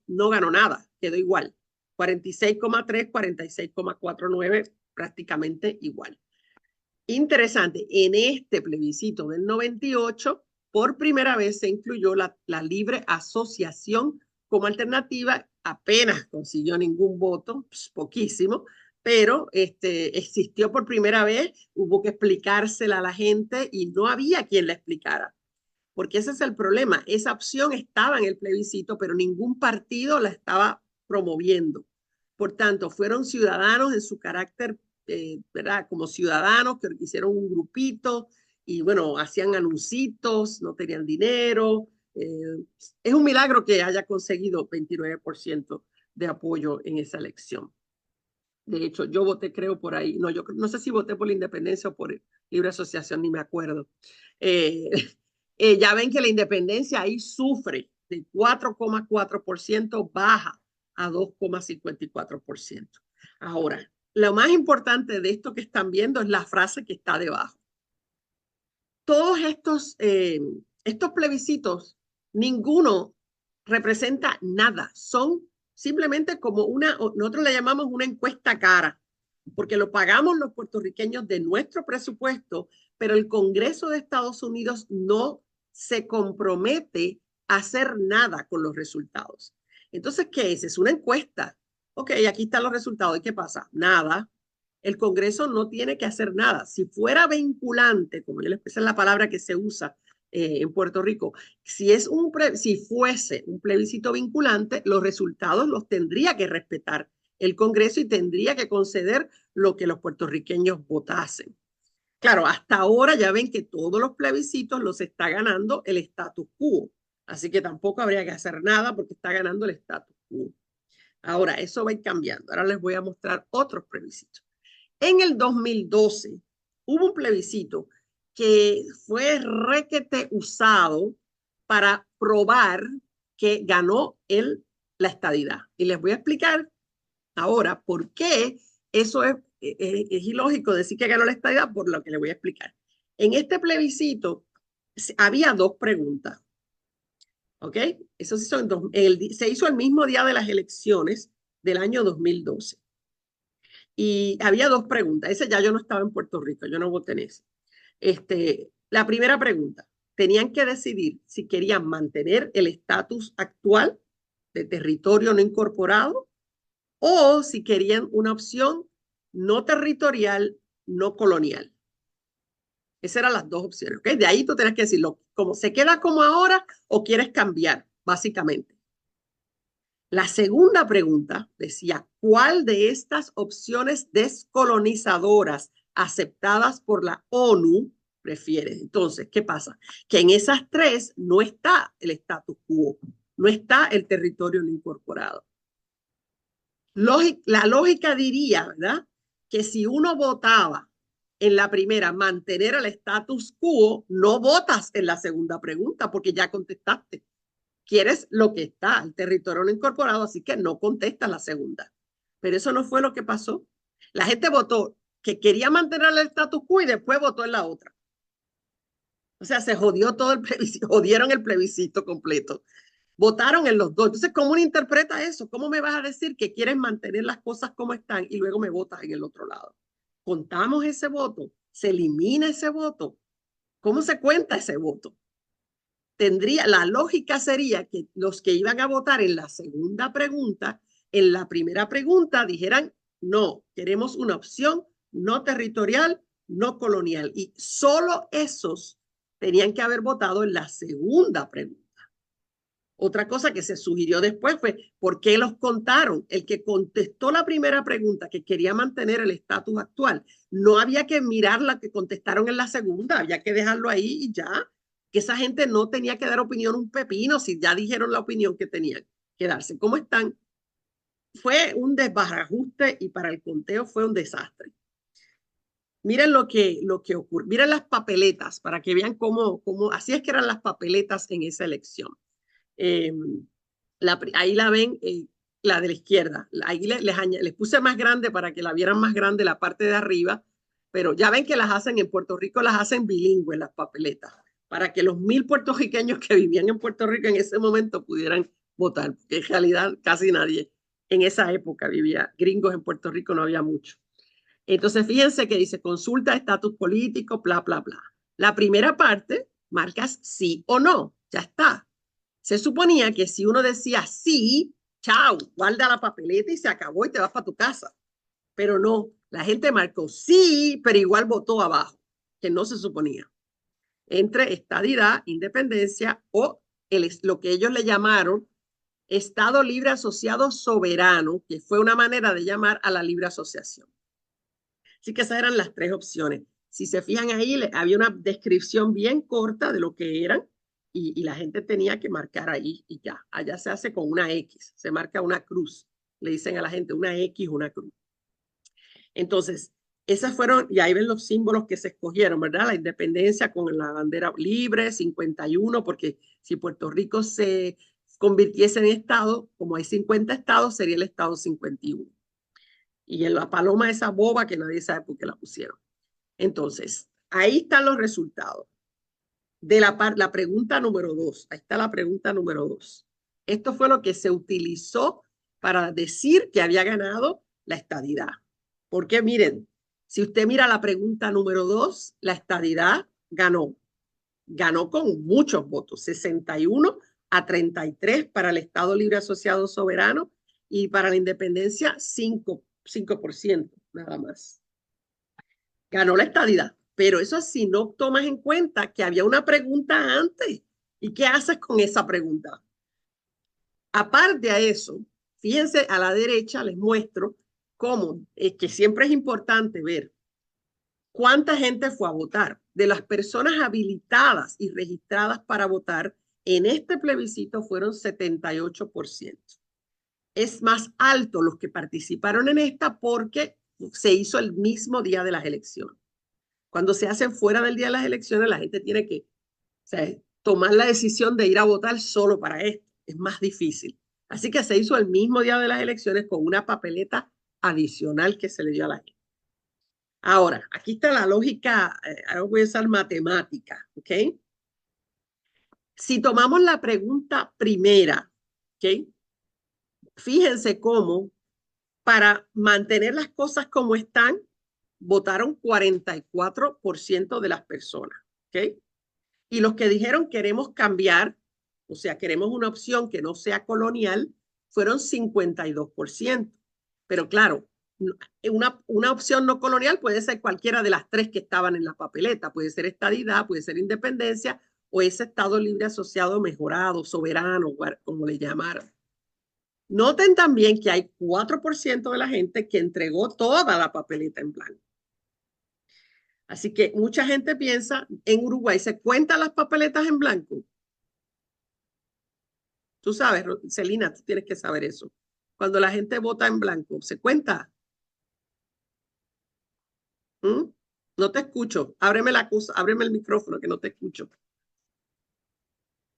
no ganó nada, quedó igual. 46,3, 46,49, prácticamente igual. Interesante, en este plebiscito del 98, por primera vez se incluyó la libre asociación como alternativa, apenas consiguió ningún voto, pues, poquísimo, pero existió por primera vez, hubo que explicársela a la gente y no había quien la explicara, porque ese es el problema, esa opción estaba en el plebiscito, pero ningún partido la estaba promoviendo. Por tanto, fueron ciudadanos en su carácter, ¿verdad? Como ciudadanos que hicieron un grupito y bueno, hacían anuncios, no tenían dinero. Es un milagro que haya conseguido 29% de apoyo en esa elección. De hecho, yo voté, creo, por ahí. No, yo no sé si voté por la independencia o por libre asociación, ni me acuerdo. Ya ven que la independencia ahí sufre de 4,4%, baja a 2,54%. Ahora, lo más importante de esto que están viendo es la frase que está debajo. Todos estos plebiscitos, ninguno representa nada, son simplemente como nosotros le llamamos una encuesta cara, porque lo pagamos los puertorriqueños de nuestro presupuesto, pero el Congreso de Estados Unidos no se compromete a hacer nada con los resultados. Entonces, ¿qué es? Es una encuesta. Ok, aquí están los resultados. ¿Y qué pasa? Nada. El Congreso no tiene que hacer nada. Si fuera vinculante, como yo les expresé la palabra que se usa en Puerto Rico, si fuese un plebiscito vinculante, los resultados los tendría que respetar el Congreso y tendría que conceder lo que los puertorriqueños votasen. Claro, hasta ahora ya ven que todos los plebiscitos los está ganando el status quo, así que tampoco habría que hacer nada porque está ganando el status quo. Ahora, eso va a ir cambiando. Ahora les voy a mostrar otros plebiscitos. En el 2012 hubo un plebiscito que fue requete usado para probar que ganó la estadidad. Y les voy a explicar ahora por qué eso es ilógico decir que ganó la estadidad, por lo que les voy a explicar. En este plebiscito había dos preguntas. ¿Ok? Eso se hizo el mismo día de las elecciones del año 2012. Y había dos preguntas. Ese ya yo no estaba en Puerto Rico, yo no voté en eso. La primera pregunta, tenían que decidir si querían mantener el estatus actual de territorio no incorporado o si querían una opción no territorial, no colonial. Esas eran las dos opciones. ¿Okay? De ahí tú tienes que decirlo, como se queda como ahora o quieres cambiar, básicamente. La segunda pregunta decía, ¿cuál de estas opciones descolonizadoras aceptadas por la ONU prefieres? Entonces, ¿qué pasa? Que en esas tres no está el status quo. no está el territorio no incorporado. La lógica diría, ¿verdad?, que si uno votaba en la primera mantener el status quo, no votas en la segunda pregunta porque ya contestaste. Quieres lo que está, el territorio no incorporado, así que no contestas la segunda. Pero eso no fue lo que pasó. La gente votó que quería mantener el status quo y después votó en la otra. O sea, se jodió todo el plebiscito, jodieron el plebiscito completo. Votaron en los dos. Entonces, ¿cómo uno interpreta eso? ¿Cómo me vas a decir que quieres mantener las cosas como están y luego me votas en el otro lado? ¿Contamos ese voto? ¿Se elimina ese voto? ¿Cómo se cuenta ese voto? La lógica sería que los que iban a votar en la segunda pregunta, en la primera pregunta dijeran, no, queremos una opción no territorial, no colonial. Y solo esos tenían que haber votado en la segunda pregunta. Otra cosa que se sugirió después fue, ¿por qué los contaron? El que contestó la primera pregunta, que quería mantener el estatus actual, no había que mirar la que contestaron en la segunda, había que dejarlo ahí y ya. Que esa gente no tenía que dar opinión un pepino si ya dijeron la opinión que tenían que darse. ¿Cómo están? Fue un desbarajuste y para el conteo fue un desastre. Miren lo que ocurre. Miren las papeletas para que vean así es que eran las papeletas en esa elección. Ahí la ven, la de la izquierda. Ahí les puse más grande para que la vieran más grande la parte de arriba, pero ya ven que las hacen en Puerto Rico, las hacen bilingües las papeletas, para que los 1000 puertorriqueños que vivían en Puerto Rico en ese momento pudieran votar, porque en realidad casi nadie en esa época vivía, gringos en Puerto Rico no había mucho. Entonces fíjense que dice consulta estatus político, bla, bla, bla. La primera parte marcas sí o no, ya está. Se suponía que si uno decía sí, chao, guarda la papeleta y se acabó y te vas para tu casa. Pero no, la gente marcó sí, pero igual votó abajo, que no se suponía. Entre estadidad, independencia o lo que ellos le llamaron Estado Libre Asociado Soberano, que fue una manera de llamar a la libre asociación. Así que esas eran las tres opciones. Si se fijan ahí, había una descripción bien corta de lo que eran y la gente tenía que marcar ahí y ya. Allá se hace con una X, se marca una cruz. Le dicen a la gente una X, una cruz. Entonces, esas fueron, y ahí ven los símbolos que se escogieron, ¿verdad? La independencia con la bandera libre, 51, porque si Puerto Rico se convirtiese en estado, como hay 50 estados, sería el estado 51. Y en la paloma esa boba que nadie sabe por qué la pusieron. Entonces, ahí están los resultados de la pregunta número 2. Ahí está la pregunta número 2. Esto fue lo que se utilizó para decir que había ganado la estadidad. Porque miren, si usted mira la pregunta número 2, la estadidad ganó. Ganó con muchos votos, 61 a 33 para el Estado Libre Asociado Soberano y para la independencia 5% nada más. Ganó la estadidad, pero eso si no tomas en cuenta que había una pregunta antes. ¿Y qué haces con esa pregunta? Aparte a eso, fíjense a la derecha, les muestro cómo, que siempre es importante ver cuánta gente fue a votar. De las personas habilitadas y registradas para votar, en este plebiscito fueron 78%. Es más alto los que participaron en esta porque se hizo el mismo día de las elecciones. Cuando se hacen fuera del día de las elecciones, la gente tiene que, o sea, tomar la decisión de ir a votar solo para esto. Es más difícil. Así que se hizo el mismo día de las elecciones con una papeleta adicional que se le dio a la gente. Ahora, aquí está la lógica, ahora voy a usar matemática, ¿ok? Si tomamos la pregunta primera, ¿ok? Fíjense cómo para mantener las cosas como están, votaron 44% de las personas, ¿ok? Y los que dijeron queremos cambiar, o sea, queremos una opción que no sea colonial, fueron 52%. Pero claro, una opción no colonial puede ser cualquiera de las tres que estaban en la papeleta. Puede ser estadidad, puede ser independencia o ese Estado Libre Asociado mejorado, soberano, como le llamaron. Noten también que hay 4% de la gente que entregó toda la papeleta en blanco. Así que mucha gente piensa, en Uruguay se cuentan las papeletas en blanco. Tú sabes, Celina, tú tienes que saber eso. Cuando la gente vota en blanco, ¿se cuenta? ¿Mm? No te escucho. Ábreme el micrófono que no te escucho.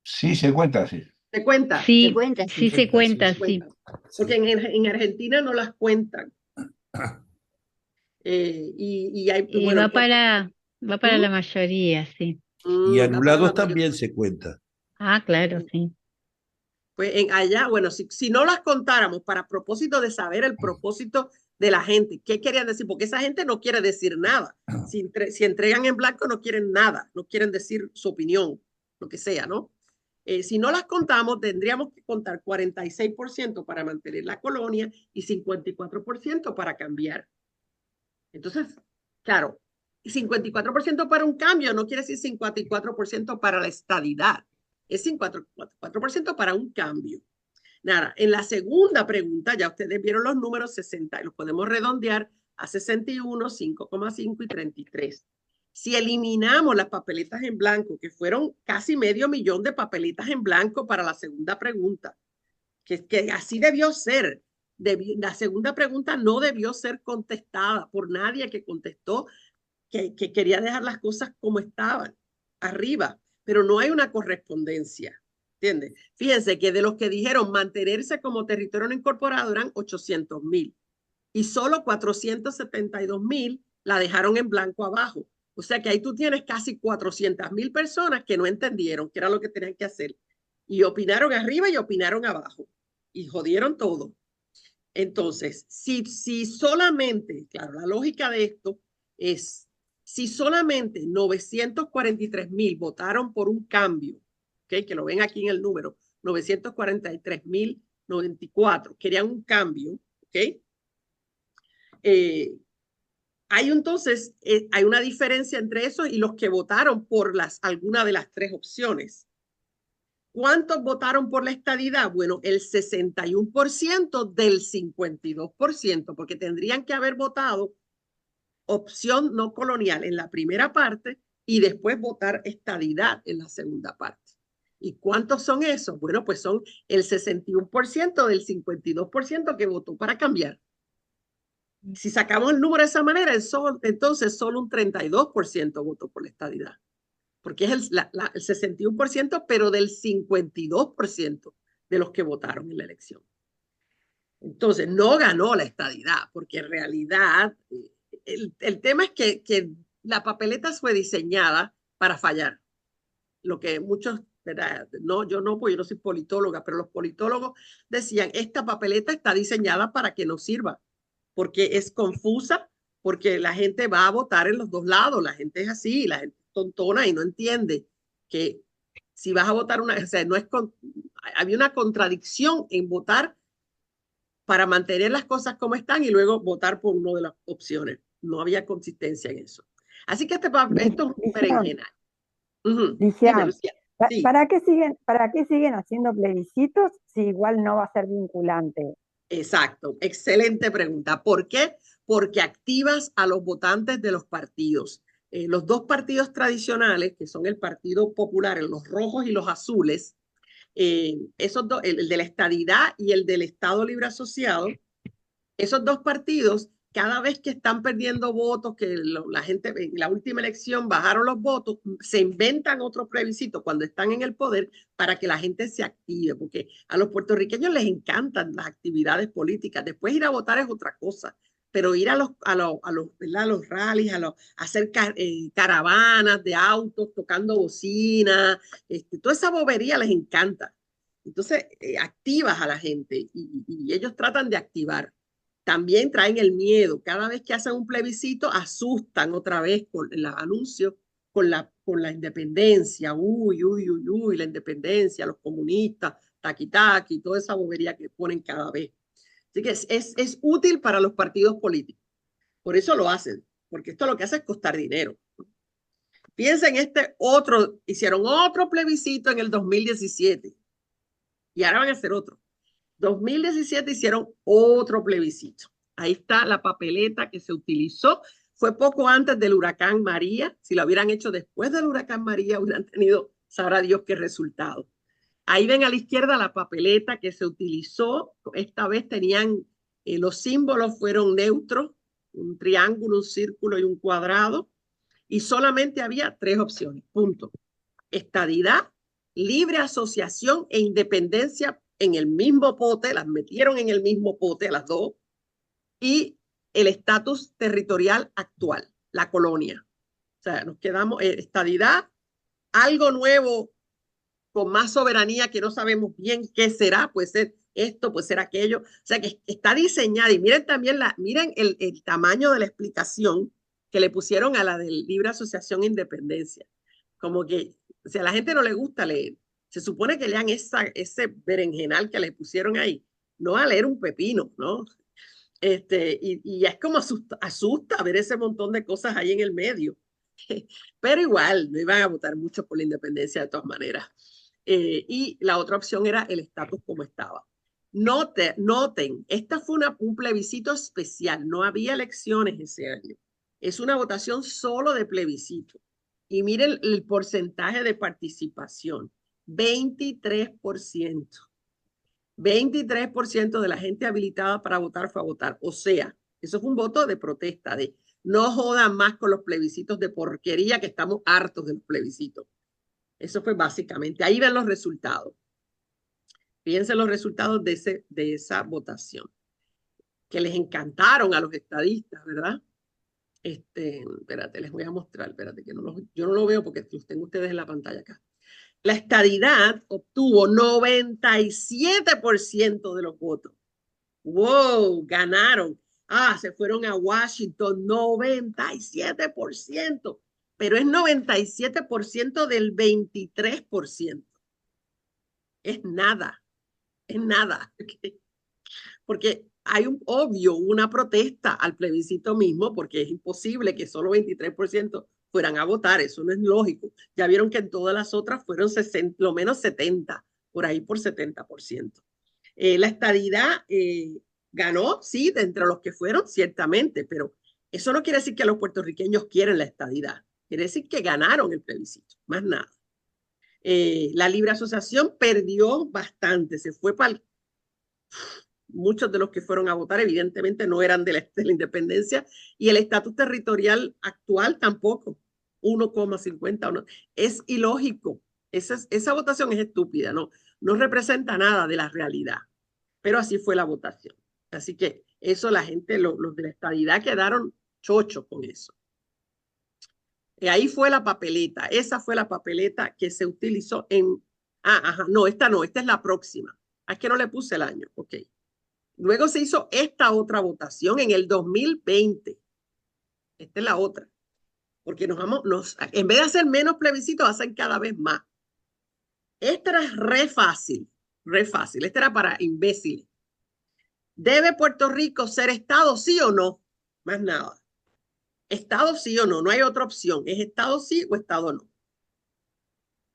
Sí, se cuenta, sí. ¿Se cuenta? Sí, Se cuenta, sí sí. se cuenta, Se cuenta. Porque en Argentina no las cuentan. Y hay, Y bueno, va para ¿Mm? la mayoría, sí. Y Va para la anulados mayoría. también se cuenta. Ah, claro, sí. Pues allá, bueno, si no las contáramos para propósito de saber el propósito de la gente, ¿qué querían decir? Porque esa gente no quiere decir nada. Si entregan en blanco no quieren nada, no quieren decir su opinión, lo que sea, ¿no? Si no las contamos, tendríamos que contar 46% para mantener la colonia y 54% para cambiar. Entonces, claro, 54% para un cambio no quiere decir 54% para la estadidad. Es 54% para un cambio. Nada, en la segunda pregunta, ya ustedes vieron los números 60, los podemos redondear a 61, 5,5 y 33. Si eliminamos las papeletas en blanco, que fueron casi 500,000 de papeletas en blanco para la segunda pregunta, que así debió ser. La segunda pregunta no debió ser contestada por nadie que contestó que quería dejar las cosas como estaban, arriba, pero no hay una correspondencia. ¿Entiendes? Fíjense que de los que dijeron mantenerse como territorio no incorporado eran 800,000 y solo 472,000 la dejaron en blanco abajo. O sea que ahí tú tienes casi 400,000 personas que no entendieron qué era lo que tenían que hacer y opinaron arriba y opinaron abajo y jodieron todo. Entonces, si solamente, claro, la lógica de esto es, si solamente 943,000 votaron por un cambio, ¿okay? Que lo ven aquí en el número, 943,094, querían un cambio, ¿ok? Hay una diferencia entre eso y los que votaron por alguna de las tres opciones. ¿Cuántos votaron por la estadidad? Bueno, el 61% del 52%, porque tendrían que haber votado opción no colonial en la primera parte y después votar estadidad en la segunda parte. ¿Y cuántos son esos? Bueno, pues son el 61% del 52% que votó para cambiar. Si sacamos el número de esa manera, entonces solo un 32% votó por la estadidad, porque es el 61%, pero del 52% de los que votaron en la elección. Entonces, no ganó la estadidad, porque en realidad el tema es que la papeleta fue diseñada para fallar. Lo que muchos, ¿verdad? No, yo no, porque yo no soy politóloga, pero los politólogos decían, esta papeleta está diseñada para que no sirva, porque es confusa, porque la gente va a votar en los dos lados, la gente es así, la gente es tontona y no entiende que si vas a votar o sea, había una contradicción en votar para mantener las cosas como están y luego votar por una de las opciones. No había consistencia en eso. Así que esto es un berenjenal. Dime, Lucía. Sí. ¿Para qué siguen haciendo plebiscitos si igual no va a ser vinculante? Exacto, excelente pregunta. ¿Por qué? Porque activas a los votantes de los partidos. Los dos partidos tradicionales, que son el Partido Popular, los rojos y los azules, esos dos, el de la estadidad y el del Estado Libre Asociado, esos dos partidos, cada vez que están perdiendo votos, que la gente en la última elección bajaron los votos, se inventan otro plebiscito cuando están en el poder para que la gente se active, porque a los puertorriqueños les encantan las actividades políticas. Después ir a votar es otra cosa, pero ir a los rallies, a hacer caravanas de autos, tocando bocina, toda esa bobería les encanta. Entonces, activas a la gente y ellos tratan de activar. También traen el miedo. Cada vez que hacen un plebiscito, asustan otra vez con el anuncio con la independencia. Uy, uy, uy, uy, la independencia, los comunistas, taqui, taqui, toda esa bobería que ponen cada vez. Así que es útil para los partidos políticos. Por eso lo hacen, porque esto lo que hace es costar dinero. Piensen hicieron otro plebiscito en el 2017 y ahora van a hacer otro. 2017 hicieron otro plebiscito. Ahí está la papeleta que se utilizó. Fue poco antes del huracán María. Si lo hubieran hecho después del huracán María, hubieran tenido, sabrá Dios qué resultado. Ahí ven a la izquierda la papeleta que se utilizó. Esta vez tenían, los símbolos fueron neutros, un triángulo, un círculo y un cuadrado. Y solamente había 3 opciones, punto. Estadidad, libre asociación e independencia en el mismo pote, las metieron en el mismo pote a las dos, y el estatus territorial actual, la colonia. O sea, nos quedamos, estadidad, algo nuevo con más soberanía que no sabemos bien qué será, puede ser esto, puede ser aquello. O sea, que está diseñada. Y miren también miren el tamaño de la explicación que le pusieron a la del Libre Asociación e Independencia. Como que, o sea, a la gente no le gusta leer. Se supone que lean ese berenjenal que le pusieron ahí, no a leer un pepino, ¿no? Y es como asusta ver ese montón de cosas ahí en el medio. Pero igual, no iban a votar mucho por la independencia de todas maneras. Y la otra opción era el estatus como estaba. Noten, esta fue un plebiscito especial, no había elecciones ese año. Es una votación solo de plebiscito. Y miren el porcentaje de participación, 23%. 23% de la gente habilitada para votar fue a votar. O sea, eso fue un voto de protesta, de no jodan más con los plebiscitos de porquería, que estamos hartos de los plebiscitos. Eso fue básicamente. Ahí ven los resultados. Fíjense los resultados de esa votación, que les encantaron a los estadistas, ¿verdad? Espérate, les voy a mostrar, espérate, que yo no lo veo porque los tengo ustedes en la pantalla acá. La estadidad obtuvo 97% de los votos. ¡Wow! Ganaron. Se fueron a Washington, 97%. Pero es 97% del 23%. Es nada. Es nada. Porque hay una protesta al plebiscito mismo, porque es imposible que solo 23% fueran a votar. Eso no es lógico. Ya vieron que en todas las otras fueron 60, lo menos 70, por ahí por 70%. La estadidad ganó, sí, de entre los que fueron, ciertamente, pero eso no quiere decir que los puertorriqueños quieren la estadidad. Quiere decir que ganaron el plebiscito, más nada. La libre asociación perdió bastante, se fue para muchos de los que fueron a votar evidentemente no eran de la independencia, y el estatus territorial actual tampoco, 1,50. Es ilógico. Esa votación es estúpida, no representa nada de la realidad, pero así fue la votación. Así que eso la gente, los de la estadidad quedaron chochos con eso. Y ahí fue la papeleta, esa fue la papeleta que se utilizó no, esta es la próxima. Es que no le puse el año, ok. Luego se hizo esta otra votación en el 2020. Esta es la otra. Porque en vez de hacer menos plebiscitos, hacen cada vez más. Esta era re fácil. Esta era para imbéciles. ¿Debe Puerto Rico ser Estado, sí o no? Más nada. Estado sí o no, no hay otra opción. Es Estado sí o Estado no.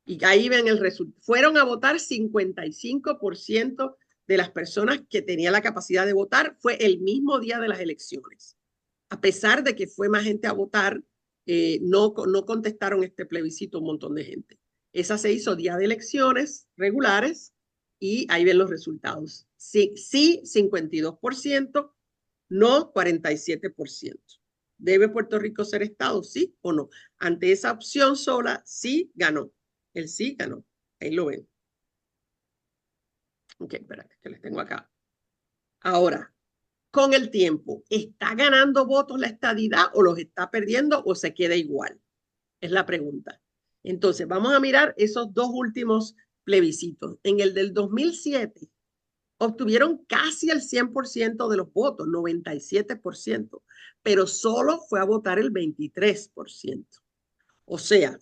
Y ahí ven el resultado. Fueron a votar 55% de las personas que tenían la capacidad de votar. Fue el mismo día de las elecciones. A pesar de que fue más gente a votar, no contestaron este plebiscito un montón de gente. Esa se hizo día de elecciones regulares y ahí ven los resultados. Sí, 52%, no 47%. ¿Debe Puerto Rico ser Estado, sí o no? Ante esa opción sola, sí ganó. El sí ganó. Ahí lo ven. Ok, espérate, que les tengo acá. Ahora, con el tiempo, ¿está ganando votos la estadidad o los está perdiendo o se queda igual? Es la pregunta. Entonces, vamos a mirar esos dos últimos plebiscitos. En el del 2007, obtuvieron casi el 100% de los votos, 97%, pero solo fue a votar el 23%. O sea,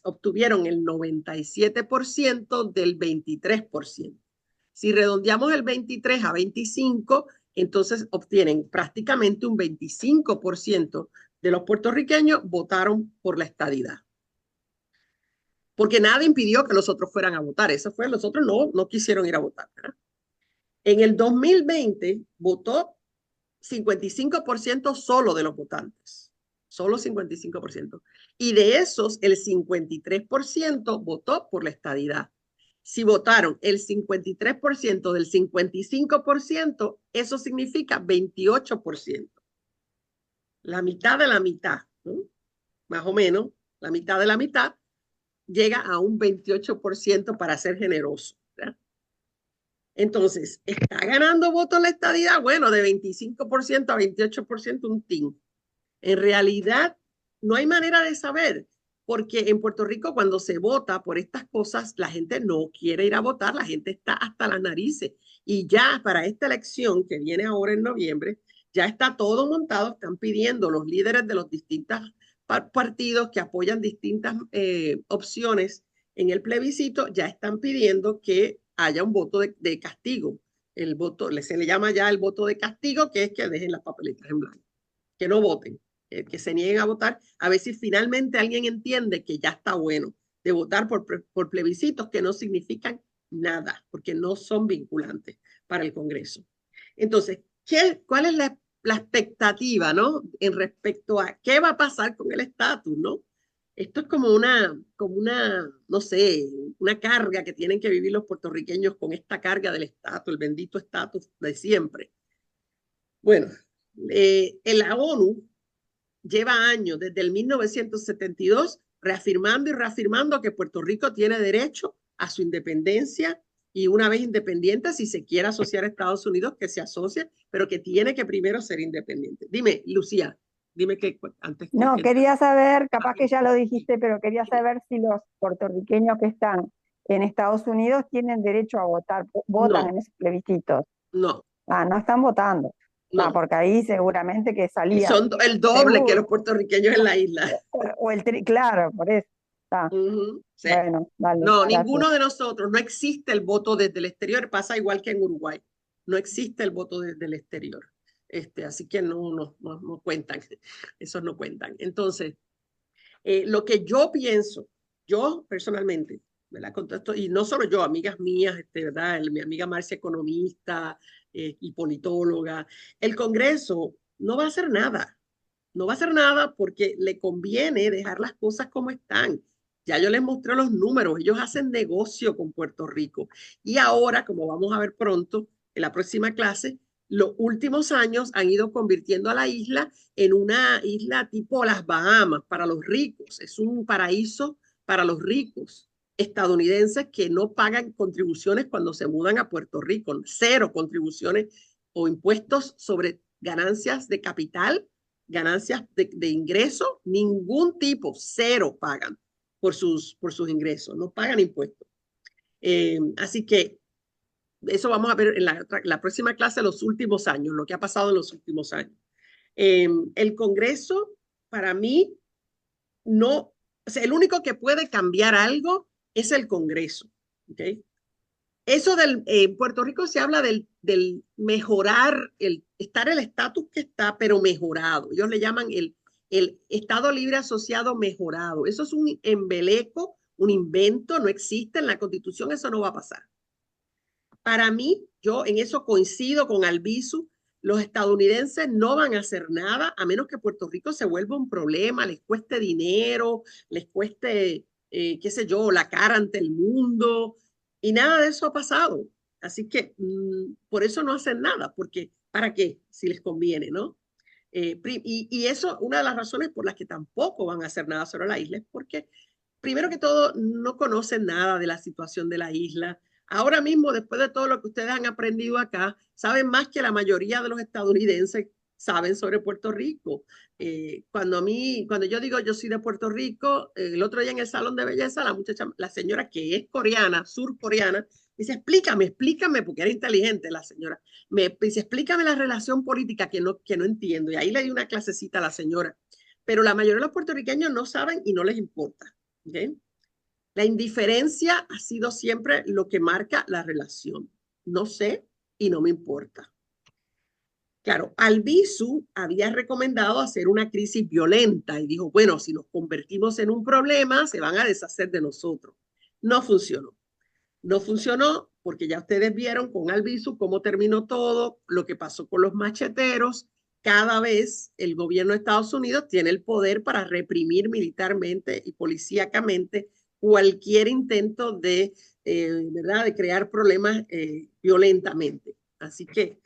obtuvieron el 97% del 23%. Si redondeamos el 23 a 25, entonces obtienen prácticamente un 25% de los puertorriqueños votaron por la estadidad. Porque nada impidió que los otros fueran a votar. Los otros no quisieron ir a votar, ¿verdad? En el 2020 votó 55% solo de los votantes. Solo 55%. Y de esos, el 53% votó por la estadidad. Si votaron el 53% del 55%, eso significa 28%. La mitad de la mitad, ¿no? Más o menos, la mitad de la mitad llega a un 28% para ser generoso, ¿verdad? Entonces, ¿está ganando votos la estadidad? Bueno, de 25% a 28%, un tin. En realidad, no hay manera de saber, porque en Puerto Rico cuando se vota por estas cosas, la gente no quiere ir a votar, la gente está hasta las narices. Y ya para esta elección que viene ahora en noviembre, ya está todo montado, están pidiendo los líderes de los distintos partidos que apoyan distintas opciones en el plebiscito, ya están pidiendo que haya un voto de castigo. El voto, se le llama ya el voto de castigo, que es que dejen las papeletas en blanco, que no voten, que se nieguen a votar, a ver si finalmente alguien entiende que ya está bueno de votar por plebiscitos que no significan nada, porque no son vinculantes para el Congreso. Entonces, ¿cuál es la expectativa, ¿no? En respecto a qué va a pasar con el estatus, ¿no? Esto es como una, no sé, una carga que tienen que vivir los puertorriqueños con esta carga del estatus, el bendito estatus de siempre. Bueno, en la ONU lleva años, desde el 1972, reafirmando y reafirmando que Puerto Rico tiene derecho a su independencia y una vez independiente, si se quiere asociar a Estados Unidos, que se asocie, pero que tiene que primero ser independiente. Dime, Lucía, dime que antes que... No, quería saber, capaz que ya lo dijiste, pero quería saber si los puertorriqueños que están en Estados Unidos tienen derecho a votar, votan No, en esos plebiscitos. no, Ah, no están votando. Ah, no. porque ahí seguramente que Y salían, son el doble que los seguro. puertorriqueños en la isla. O claro, por eso. Ah, Sí. bueno, dale, No, gracias. ninguno de nosotros, no existe el voto desde el exterior, pasa igual que en Uruguay, no existe el voto desde el exterior. Así que no cuentan, esos no cuentan. Entonces, lo que yo pienso, yo personalmente, ¿verdad? Y no solo yo, amigas mías, ¿verdad? Mi amiga Marcia, economista y politóloga, el Congreso no va a hacer nada, no va a hacer nada porque le conviene dejar las cosas como están. Ya yo les mostré los números, ellos hacen negocio con Puerto Rico. Y ahora, como vamos a ver pronto en la próxima clase, los últimos años han ido convirtiendo a la isla en una isla tipo las Bahamas para los ricos. Es un paraíso para los ricos estadounidenses que no pagan contribuciones cuando se mudan a Puerto Rico, cero contribuciones o impuestos sobre ganancias de capital, ganancias de ingreso, ningún tipo, cero pagan por sus ingresos, no pagan impuestos. Así que eso vamos a ver en la próxima clase, los últimos años, lo que ha pasado en los últimos años. El Congreso, para mí, no, o sea, el único que puede cambiar algo es el Congreso. ¿Okay? Eso en Puerto Rico se habla del mejorar, estar el estatus que está, pero mejorado. Ellos le llaman el Estado Libre Asociado mejorado. Eso es un embeleco, un invento, no existe en la Constitución, eso no va a pasar. Para mí, yo en eso coincido con Albizu, los estadounidenses no van a hacer nada a menos que Puerto Rico se vuelva un problema, les cueste dinero, les cueste, qué sé yo, la cara ante el mundo, y nada de eso ha pasado. Así que por eso no hacen nada, porque ¿para qué? Si les conviene, ¿no? Y eso, una de las razones por las que tampoco van a hacer nada sobre la isla es porque, primero que todo, no conocen nada de la situación de la isla. Ahora mismo, después de todo lo que ustedes han aprendido acá, saben más que la mayoría de los estadounidenses saben sobre Puerto Rico. Cuando yo digo yo soy de Puerto Rico, el otro día en el salón de belleza, la muchacha, la señora que es coreana, surcoreana, dice, explícame, porque era inteligente la señora. Me dice, explícame la relación política que no entiendo. Y ahí le di una clasecita a la señora. Pero la mayoría de los puertorriqueños no saben y no les importa. ¿Okay? La indiferencia ha sido siempre lo que marca la relación. No sé y no me importa. Claro, Albizu había recomendado hacer una crisis violenta y dijo, bueno, si nos convertimos en un problema, se van a deshacer de nosotros. No funcionó. No funcionó porque ya ustedes vieron con Albizu cómo terminó todo, lo que pasó con los macheteros. Cada vez el gobierno de Estados Unidos tiene el poder para reprimir militarmente y policíacamente cualquier intento de ¿verdad? De crear problemas violentamente. Así que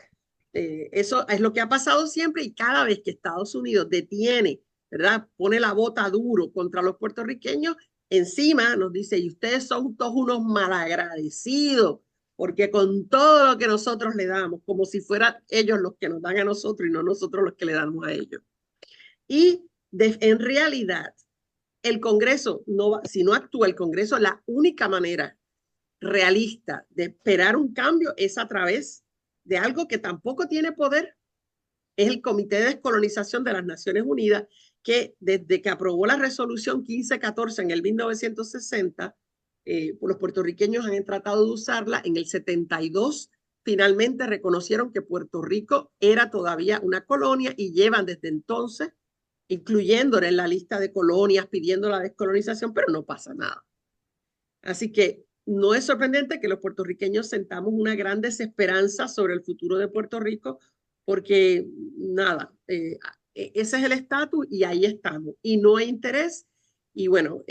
eso es lo que ha pasado siempre y cada vez que Estados Unidos detiene, ¿verdad? Pone la bota duro contra los puertorriqueños, encima nos dice, y ustedes son todos unos malagradecidos, porque con todo lo que nosotros le damos, como si fueran ellos los que nos dan a nosotros y no nosotros los que le damos a ellos. Y en realidad, el Congreso, si no actúa el Congreso, la única manera realista de esperar un cambio es a través de algo que tampoco tiene poder, es el Comité de Descolonización de las Naciones Unidas, que desde que aprobó la resolución 1514 en el 1960, los puertorriqueños han tratado de usarla. En el 72 finalmente reconocieron que Puerto Rico era todavía una colonia y llevan desde entonces incluyéndola en la lista de colonias, pidiendo la descolonización, pero no pasa nada. Así que no es sorprendente que los puertorriqueños sentamos una gran desesperanza sobre el futuro de Puerto Rico, porque nada, ese es el estatus y ahí estamos. Y no hay interés. Y bueno,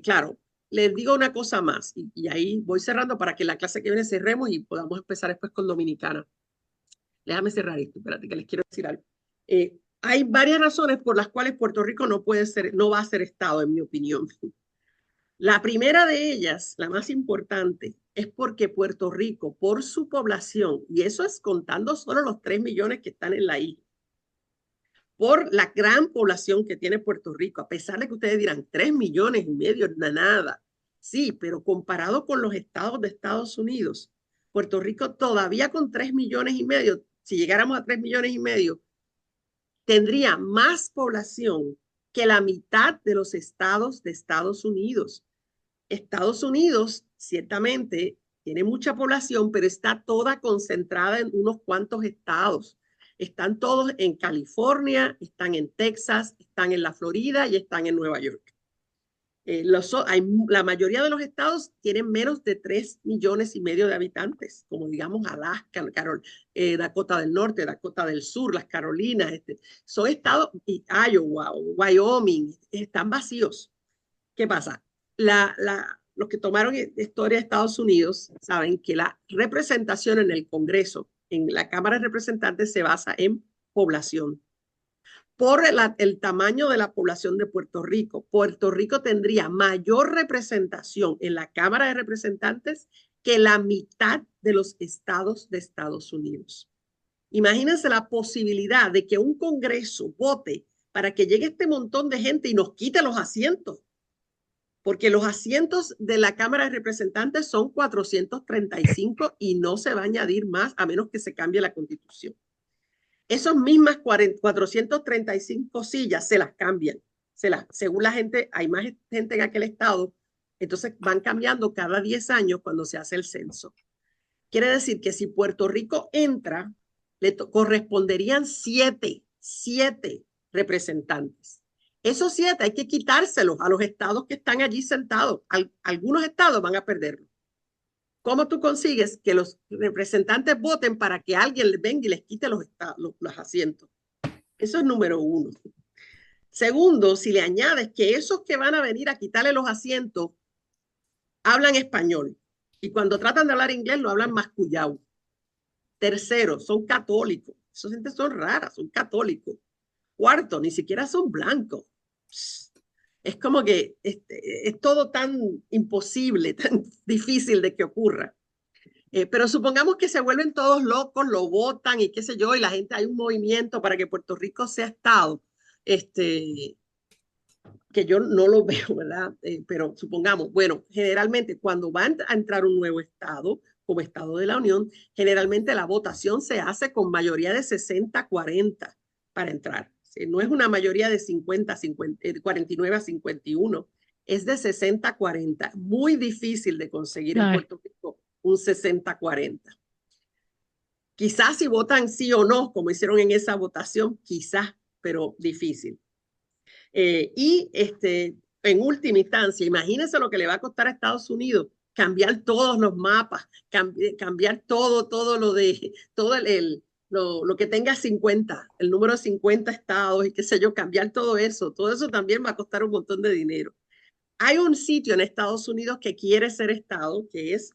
claro, les digo una cosa más, y ahí voy cerrando para que la clase que viene cerremos y podamos empezar después con Dominicana. Déjame cerrar esto, espérate, que les quiero decir algo. Hay varias razones por las cuales Puerto Rico no va a ser Estado, en mi opinión. La primera de ellas, la más importante, es porque Puerto Rico, por su población, y eso es contando solo los 3 millones que están en la isla, por la gran población que tiene Puerto Rico, a pesar de que ustedes dirán 3 millones y medio, nada. Sí, pero comparado con los estados de Estados Unidos, Puerto Rico todavía con 3 millones y medio, si llegáramos a 3 millones y medio, tendría más población que la mitad de los estados de Estados Unidos. Estados Unidos ciertamente tiene mucha población, pero está toda concentrada en unos cuantos estados. Están todos en California, están en Texas, están en la Florida y están en Nueva York. La mayoría de los estados tienen menos de 3 millones y medio de habitantes, como digamos Alaska, Dakota del Norte, Dakota del Sur, las Carolinas. Son estados, Iowa, Wyoming, están vacíos. ¿Qué pasa? Los que tomaron historia de Estados Unidos saben que la representación en el Congreso, en la Cámara de Representantes, se basa en población. Por el tamaño de la población de Puerto Rico tendría mayor representación en la Cámara de Representantes que la mitad de los estados de Estados Unidos. Imagínense la posibilidad de que un Congreso vote para que llegue este montón de gente y nos quite los asientos, porque los asientos de la Cámara de Representantes son 435 y no se va a añadir más a menos que se cambie la Constitución. Esas mismas 435 sillas se las cambian. Según la gente, hay más gente en aquel estado, entonces van cambiando cada 10 años cuando se hace el censo. Quiere decir que si Puerto Rico entra, le corresponderían 7 representantes. Esos 7 hay que quitárselos a los estados que están allí sentados. Algunos estados van a perderlo. ¿Cómo tú consigues que los representantes voten para que alguien venga y les quite los asientos? Eso es número 1. Segundo, si le añades que esos que van a venir a quitarle los asientos hablan español y cuando tratan de hablar inglés lo hablan mascullao. Tercero, son católicos. Esas gente son raras, son católicos. Cuarto, ni siquiera son blancos. Es como que es todo tan imposible, tan difícil de que ocurra. Pero supongamos que se vuelven todos locos, lo votan y qué sé yo, y la gente, hay un movimiento para que Puerto Rico sea Estado, que yo no lo veo, ¿verdad? Pero supongamos, bueno, generalmente cuando va a entrar un nuevo Estado, como Estado de la Unión, generalmente la votación se hace con mayoría de 60-40 para entrar. No es una mayoría de 49 a 51, es de 60-40. Muy difícil de conseguir en Puerto Rico un 60-40. Quizás si votan sí o no, como hicieron en esa votación, quizás, pero difícil. En última instancia, imagínense lo que le va a costar a Estados Unidos cambiar todos los mapas, cambiar todo lo que tenga 50, el número de 50 estados y qué sé yo, cambiar todo eso también va a costar un montón de dinero. Hay un sitio en Estados Unidos que quiere ser Estado, que es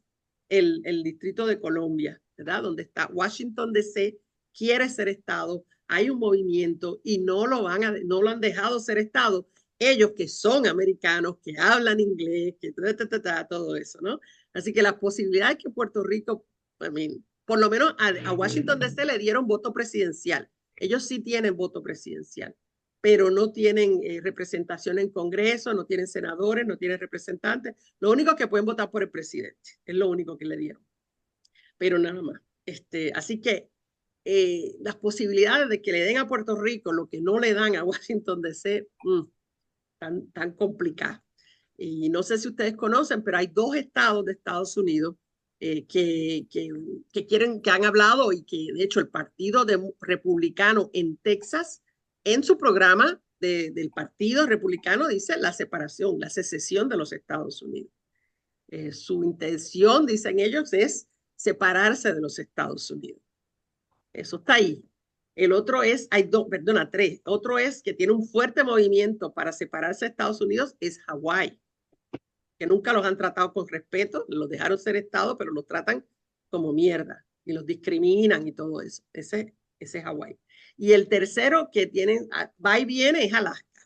el Distrito de Columbia, ¿verdad? Donde está Washington DC, quiere ser Estado, hay un movimiento y no lo han dejado ser Estado. Ellos que son americanos, que hablan inglés, que todo eso, ¿no? Así que la posibilidad de que Puerto Rico, por lo menos a Washington DC le dieron voto presidencial. Ellos sí tienen voto presidencial, pero no tienen representación en Congreso, no tienen senadores, no tienen representantes. Lo único que pueden votar por el presidente, es lo único que le dieron, pero nada más. Así que las posibilidades de que le den a Puerto Rico lo que no le dan a Washington DC, tan complicadas. Y no sé si ustedes conocen, pero hay 2 estados de Estados Unidos que han hablado y que de hecho el Partido Republicano en Texas, en su programa del Partido Republicano dice la separación, la secesión de los Estados Unidos. Su intención, dicen ellos, es separarse de los Estados Unidos. Eso está ahí. El otro es, hay 3. Otro es que tiene un fuerte movimiento para separarse de Estados Unidos, es Hawái, que nunca los han tratado con respeto, los dejaron ser Estado, pero los tratan como mierda y los discriminan y todo eso. Ese es Hawái. Y el tercero que tienen, va y viene, es Alaska.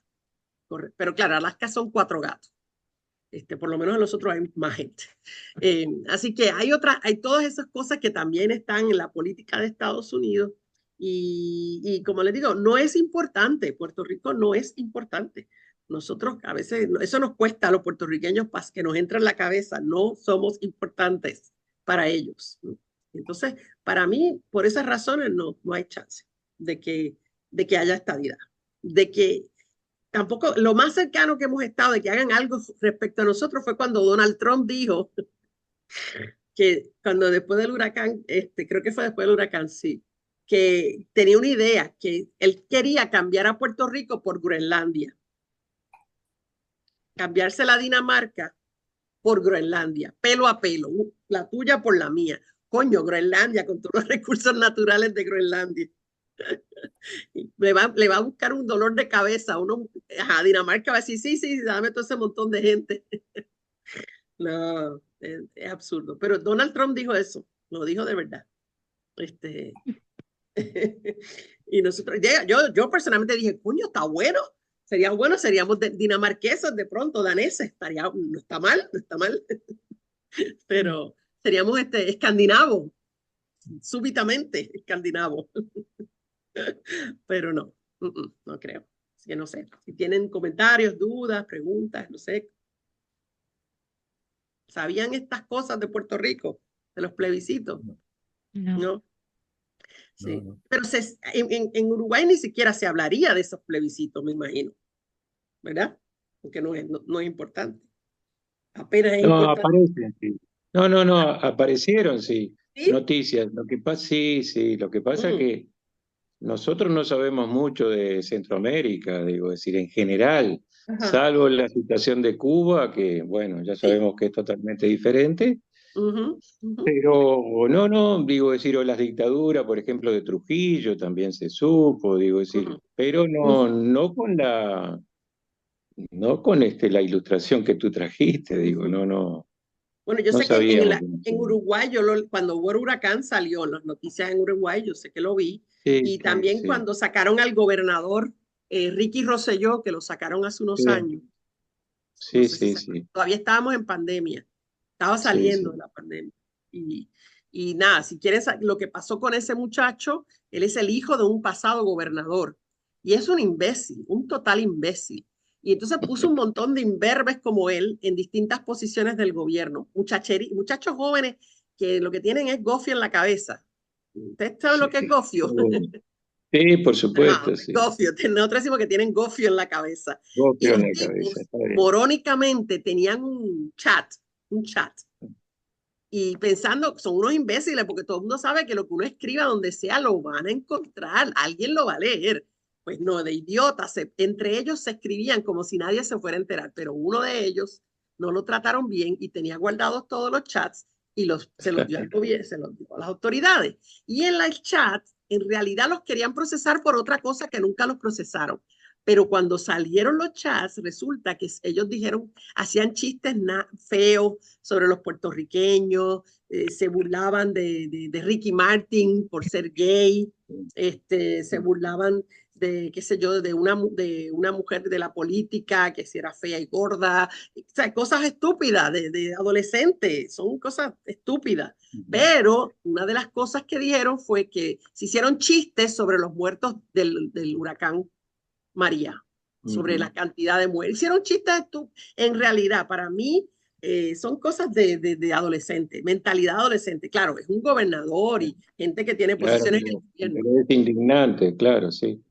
Pero claro, Alaska son 4 gatos. Por lo menos en los otros hay más gente. Así que hay todas esas cosas que también están en la política de Estados Unidos y como les digo, no es importante, Puerto Rico no es importante. Nosotros a veces, eso nos cuesta a los puertorriqueños que nos entra en la cabeza, no somos importantes para ellos, ¿no? Entonces, para mí, por esas razones, no hay chance de que haya estadidad, de que tampoco, lo más cercano que hemos estado de que hagan algo respecto a nosotros fue cuando Donald Trump dijo que cuando después del huracán, creo que fue después del huracán, sí, que tenía una idea, que él quería cambiar a Puerto Rico por Groenlandia. Cambiarse la Dinamarca por Groenlandia, pelo a pelo, la tuya por la mía. Coño, Groenlandia, con todos los recursos naturales de Groenlandia. Le va a buscar un dolor de cabeza. Dinamarca va a decir, sí, dame todo ese montón de gente. No, es absurdo. Pero Donald Trump dijo eso, lo dijo de verdad. Y nosotros, yo personalmente dije, coño, está bueno. Sería bueno, seríamos dinamarqueses de pronto, daneses. No está mal, no está mal. Pero seríamos escandinavos, súbitamente escandinavos. Pero no creo. Así que no sé. Si tienen comentarios, dudas, preguntas, no sé. ¿Sabían estas cosas de Puerto Rico? De los plebiscitos. No. Sí. No. Pero en Uruguay ni siquiera se hablaría de esos plebiscitos, me imagino. ¿Verdad? Porque no es importante. Apenas es importante. Aparecen, sí. No, aparecieron, sí. ¿Sí? Noticias. Lo que pasa, sí. Lo que pasa es que nosotros no sabemos mucho de Centroamérica, digo, es decir, en general, salvo la situación de Cuba, que, bueno, ya sabemos que es totalmente diferente, pero no, digo, decir, o las dictaduras, por ejemplo, de Trujillo también se supo, digo, decir, pero no con la ilustración que tú trajiste, digo, no. Bueno, yo sé que en Uruguay, cuando hubo el huracán salió las noticias en Uruguay, yo sé que lo vi. Sí, y también cuando sacaron al gobernador Ricky Rosselló, que lo sacaron hace unos años. Sí, todavía estábamos en pandemia, estaba saliendo de la pandemia. Y nada, si quieren lo que pasó con ese muchacho, él es el hijo de un pasado gobernador. Y es un imbécil, un total imbécil. Y entonces puso un montón de imberbes como él en distintas posiciones del gobierno. Muchachos jóvenes que lo que tienen es gofio en la cabeza. ¿Ustedes saben lo que es gofio? Sí, por supuesto. Sí. Gofio. Nosotros decimos que tienen gofio en la cabeza. Gofio en la cabeza. Morónicamente tenían un chat. Y pensando, son unos imbéciles porque todo el mundo sabe que lo que uno escriba donde sea lo van a encontrar. Alguien lo va a leer. Pues no, de idiotas, entre ellos se escribían como si nadie se fuera a enterar, pero uno de ellos no lo trataron bien y tenía guardados todos los chats y se los dio al gobierno, se los dio a las autoridades. Y en el chat, en realidad los querían procesar por otra cosa que nunca los procesaron. Pero cuando salieron los chats, resulta que ellos dijeron, hacían chistes feos sobre los puertorriqueños, se burlaban de Ricky Martin por ser gay, se burlaban de, qué sé yo, de una mujer de la política que si era fea y gorda, o sea, cosas estúpidas de adolescentes, son cosas estúpidas. Pero una de las cosas que dijeron fue que se hicieron chistes sobre los muertos del huracán María, sobre la cantidad de muertes. Hicieron chistes, en realidad, para mí, son cosas de adolescente, mentalidad adolescente. Claro, es un gobernador y gente que tiene posiciones en el gobierno. Pero es indignante, claro, sí.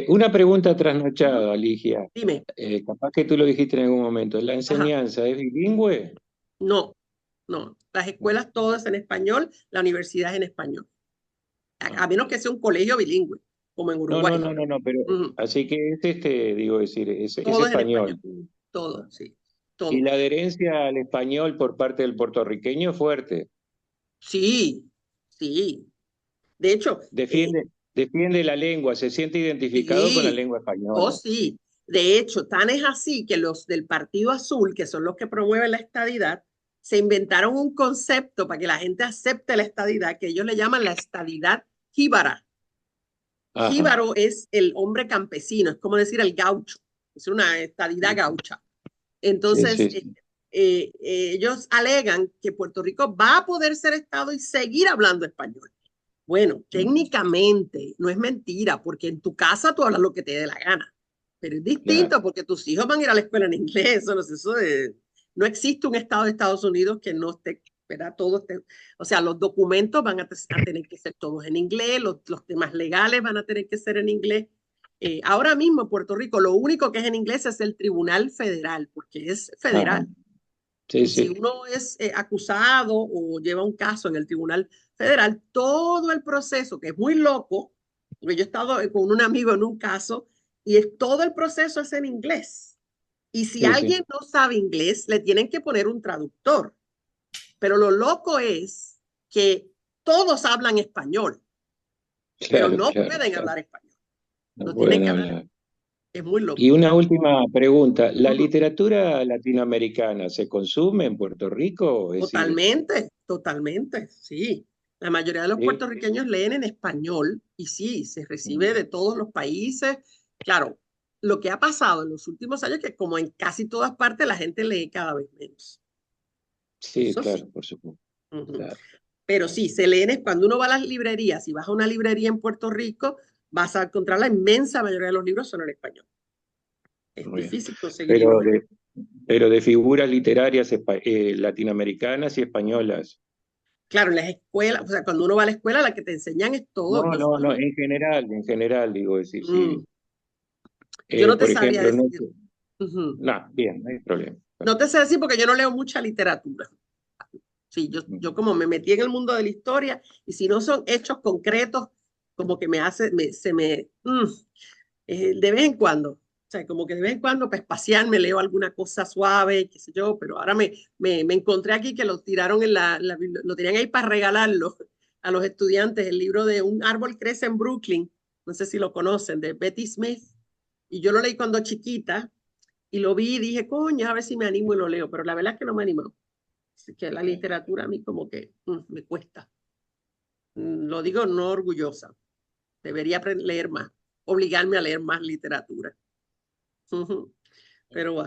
Una pregunta trasnochada, Ligia. Dime. Capaz que tú lo dijiste en algún momento. ¿La enseñanza es bilingüe? No, no. Las escuelas todas en español, la universidad es en español. A menos que sea un colegio bilingüe, como en Uruguay. No, pero así que es digo decir, es Todo español. Todo, sí. Todo. ¿Y la adherencia al español por parte del puertorriqueño es fuerte? Sí, sí. De hecho, defiende la lengua, se siente identificado con la lengua española. Oh, sí. De hecho, tan es así que los del Partido Azul, que son los que promueven la estadidad, se inventaron un concepto para que la gente acepte la estadidad, que ellos le llaman la estadidad jíbara. Jíbaro es el hombre campesino, es como decir el gaucho, es una estadidad gaucha. Entonces, ellos alegan que Puerto Rico va a poder ser Estado y seguir hablando español. Bueno, técnicamente no es mentira, porque en tu casa tú hablas lo que te dé la gana, pero es distinto porque tus hijos van a ir a la escuela en inglés. No existe un Estado de Estados Unidos que no esté, ¿verdad? O sea, los documentos van a tener que ser todos en inglés, los temas legales van a tener que ser en inglés. Ahora mismo en Puerto Rico lo único que es en inglés es el Tribunal Federal, porque es federal. Si uno es acusado o lleva un caso en el Tribunal Federal, todo el proceso, que es muy loco, porque yo he estado con un amigo en un caso y todo el proceso es en inglés. Y si alguien no sabe inglés, le tienen que poner un traductor. Pero lo loco es que todos hablan español, pero no pueden hablar español. No tienen que hablar. Es muy loco. Y una última pregunta, ¿la literatura latinoamericana se consume en Puerto Rico? Totalmente, sí. La mayoría de los puertorriqueños leen en español y sí, se recibe de todos los países. Claro, lo que ha pasado en los últimos años es que como en casi todas partes la gente lee cada vez menos. Sí, eso claro, por supuesto. Claro. Pero sí, se leen, cuando uno va a las librerías, si vas a una librería en Puerto Rico, vas a encontrar la inmensa mayoría de los libros son en español. Es difícil conseguir. Pero de figuras literarias latinoamericanas y españolas. Claro, en las escuelas, o sea, cuando uno va a la escuela, la que te enseñan es todo. No, en general, digo decir, sí. Yo no te sabría decir. No, bien, no hay problema. No te sé decir porque yo no leo mucha literatura. Sí, yo como me metí en el mundo de la historia y si no son hechos concretos, como que de vez en cuando, o sea, como que de vez en cuando para espaciar me leo alguna cosa suave, qué sé yo, pero ahora me encontré aquí que lo tiraron lo tenían ahí para regalarlo a los estudiantes, el libro de Un árbol crece en Brooklyn, no sé si lo conocen, de Betty Smith, y yo lo leí cuando chiquita y lo vi y dije, coño, a ver si me animo y lo leo, pero la verdad es que no me animó. Así que la literatura a mí como que me cuesta. Lo digo no orgullosa. Debería leer más, obligarme a leer más literatura. Pero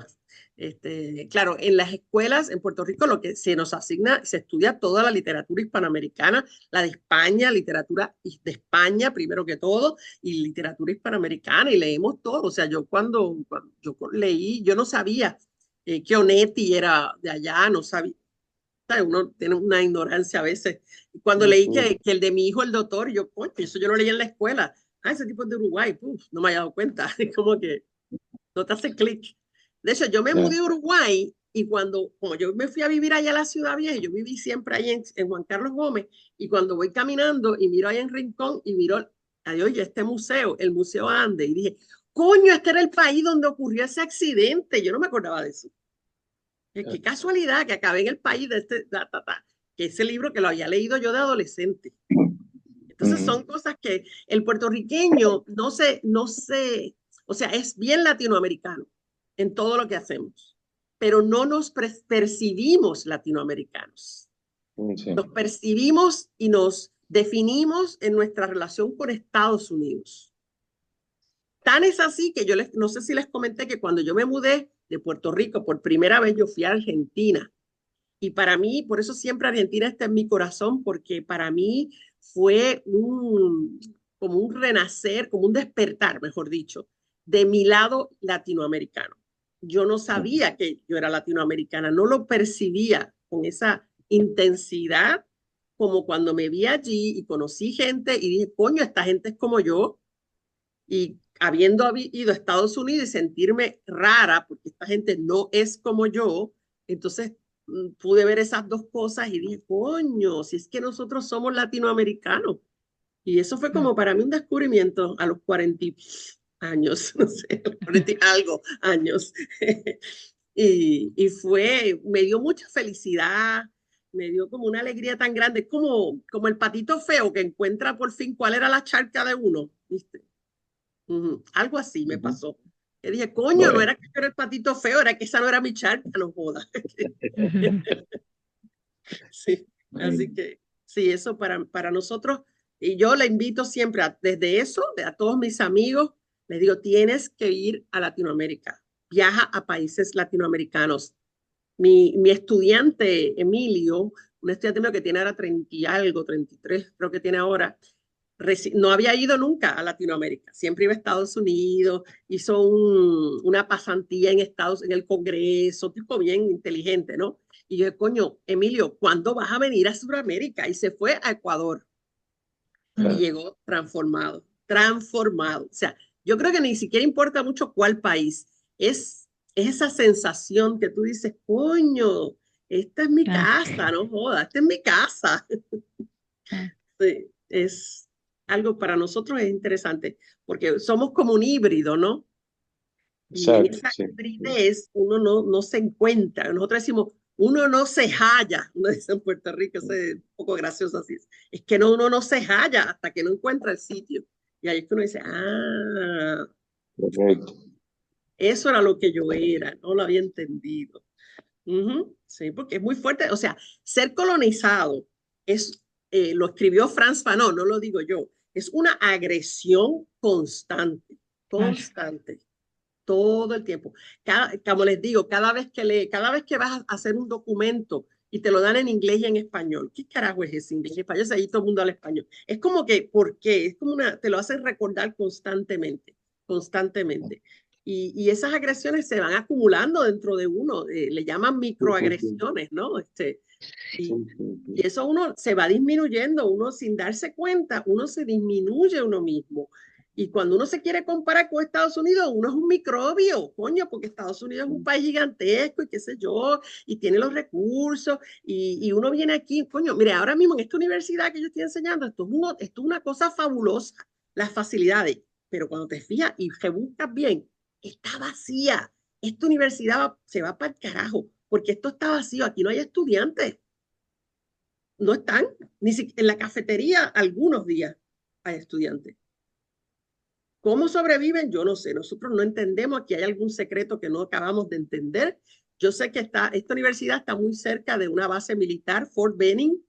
claro, en las escuelas en Puerto Rico lo que se nos asigna, se estudia toda la literatura hispanoamericana, la de España, literatura de España primero que todo, y literatura hispanoamericana, y leemos todo. O sea, yo cuando yo leí, yo no sabía que Onetti era de allá, no sabía. Uno tiene una ignorancia a veces. Cuando leí que el de mi hijo, el doctor, yo, coño, eso yo lo leí en la escuela. Ese tipo es de Uruguay. No me había dado cuenta. Es como que no te hace clic. De hecho, yo me mudé a Uruguay y como yo me fui a vivir allá a la Ciudad Vieja, yo viví siempre ahí en Juan Carlos Gómez, y cuando voy caminando y miro ahí en Rincón y miro, oye, este museo, el Museo Ande, y dije, coño, este era el país donde ocurrió ese accidente. Yo no me acordaba de eso. Qué casualidad que acabé en el país de que ese libro que lo había leído yo de adolescente. Entonces son cosas que el puertorriqueño no se O sea, es bien latinoamericano en todo lo que hacemos, pero no nos percibimos latinoamericanos. Sí. Nos percibimos y nos definimos en nuestra relación con Estados Unidos. Tan es así que yo no sé si les comenté que cuando yo me mudé de Puerto Rico por primera vez, yo fui a Argentina. Y para mí, por eso siempre Argentina está en mi corazón, porque para mí fue como un renacer, como un despertar, mejor dicho, de mi lado latinoamericano. Yo no sabía que yo era latinoamericana, no lo percibía con esa intensidad como cuando me vi allí y conocí gente y dije, coño, esta gente es como yo. Y habiendo ido a Estados Unidos y sentirme rara, porque esta gente no es como yo, entonces pude ver esas dos cosas y dije, coño, si es que nosotros somos latinoamericanos. Y eso fue como para mí un descubrimiento a los 40 años, no sé, 40 y algo años. Me dio mucha felicidad, me dio como una alegría tan grande, como el patito feo que encuentra por fin cuál era la charca de uno, ¿viste? Algo así me pasó. Que dije, coño, no era que yo era el patito feo, era que esa no era mi charca, no joda. Sí, así que sí, eso para nosotros, y yo le invito siempre, desde eso, a todos mis amigos, les digo, tienes que ir a Latinoamérica, viaja a países latinoamericanos. Mi estudiante, Emilio, un estudiante mío que tiene ahora 30 y algo, 33, creo que tiene ahora, no había ido nunca a Latinoamérica, siempre iba a Estados Unidos, hizo una pasantía en el Congreso, tipo bien inteligente, ¿no? Y yo, coño, Emilio, ¿cuándo vas a venir a Sudamérica? Y se fue a Ecuador y llegó transformado, transformado. O sea, yo creo que ni siquiera importa mucho cuál país, es esa sensación que tú dices, coño, esta es mi casa, no jodas, esta es mi casa. Sí, es algo para nosotros es interesante, porque somos como un híbrido, ¿no? Y en esa hibridez uno no se encuentra. Nosotros decimos, uno no se halla, uno dice en Puerto Rico, eso es un poco gracioso así. Es que uno no se halla hasta que no encuentra el sitio. Y ahí es que uno dice, Correcto. eso era lo que yo era, no lo había entendido. Sí, porque es muy fuerte. O sea, ser colonizado lo escribió Frantz Fanon, no lo digo yo, es una agresión constante, constante, todo el tiempo. Como les digo, cada vez que vas a hacer un documento y te lo dan en inglés y en español, ¿qué carajo es ese inglés y español? Ahí todo el mundo habla español. Es como que, ¿por qué? Es como te lo hacen recordar constantemente, constantemente. Y esas agresiones se van acumulando dentro de uno, le llaman microagresiones, ¿no? Y eso uno se va disminuyendo, uno sin darse cuenta, uno se disminuye uno mismo. Y cuando uno se quiere comparar con Estados Unidos, uno es un microbio, coño, porque Estados Unidos es un país gigantesco y qué sé yo, y tiene los recursos, y uno viene aquí, coño, mire, ahora mismo en esta universidad que yo estoy enseñando, esto es una cosa fabulosa, las facilidades, pero cuando te fijas y rebuscas bien, está vacía. Esta universidad se va para el carajo, porque esto está vacío, aquí no hay estudiantes. No están, ni siquiera en la cafetería algunos días hay estudiantes. ¿Cómo sobreviven? Yo no sé. Nosotros no entendemos. Aquí hay algún secreto que no acabamos de entender. Yo sé que esta universidad está muy cerca de una base militar, Fort Benning,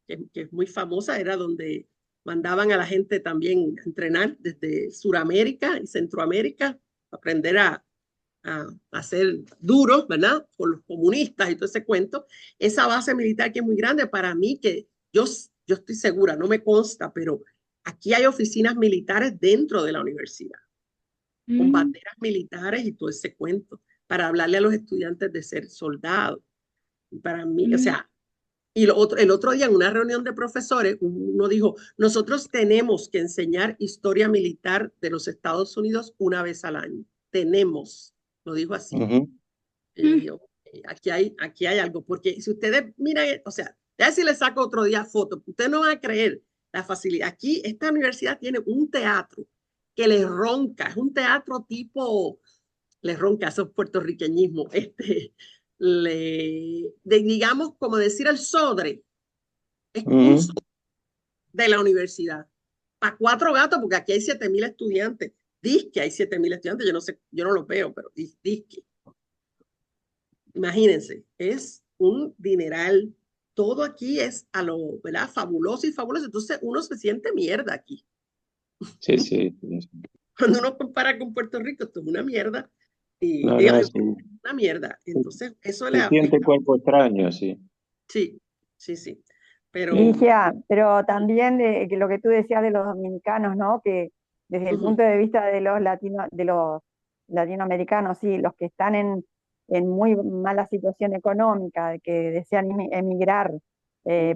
que es muy famosa. Era donde mandaban a la gente también a entrenar desde Suramérica y Centroamérica, aprender a ser duros, ¿verdad? Con los comunistas y todo ese cuento. Esa base militar que es muy grande para mí, que yo estoy segura, no me consta, pero aquí hay oficinas militares dentro de la universidad, con banderas militares y todo ese cuento, para hablarle a los estudiantes de ser soldados. Y para mí, o sea, y el otro día en una reunión de profesores, uno dijo, nosotros tenemos que enseñar historia militar de los Estados Unidos una vez al año. Tenemos, lo dijo así. Y yo, aquí hay algo, porque si ustedes miran, o sea, ya si les saco otro día fotos, ustedes no van a creer la facilidad. Aquí esta universidad tiene un teatro que les ronca, es un teatro tipo, les ronca, esos puertorriqueñismos, digamos, como decir el Sodre, es un de la universidad, para 4 gatos, porque aquí hay 7,000 estudiantes, Dizque hay 7.000 estudiantes, yo no sé, yo no los veo, pero dizque. Imagínense, es un dineral. Todo aquí es a lo, ¿verdad? Fabuloso y fabuloso. Entonces uno se siente mierda aquí. Sí, sí. Cuando uno compara con Puerto Rico, esto es una mierda. Y No, dígame, no, sí. una mierda. Entonces, eso le Se siente el afecta. cuerpo extraño, sí. Sí, sí, sí. Pero, Ligia, pero también de que lo que tú decías de los dominicanos, ¿no? Que desde el punto de vista de de los latinoamericanos, sí, los que están en muy mala situación económica, de que desean emigrar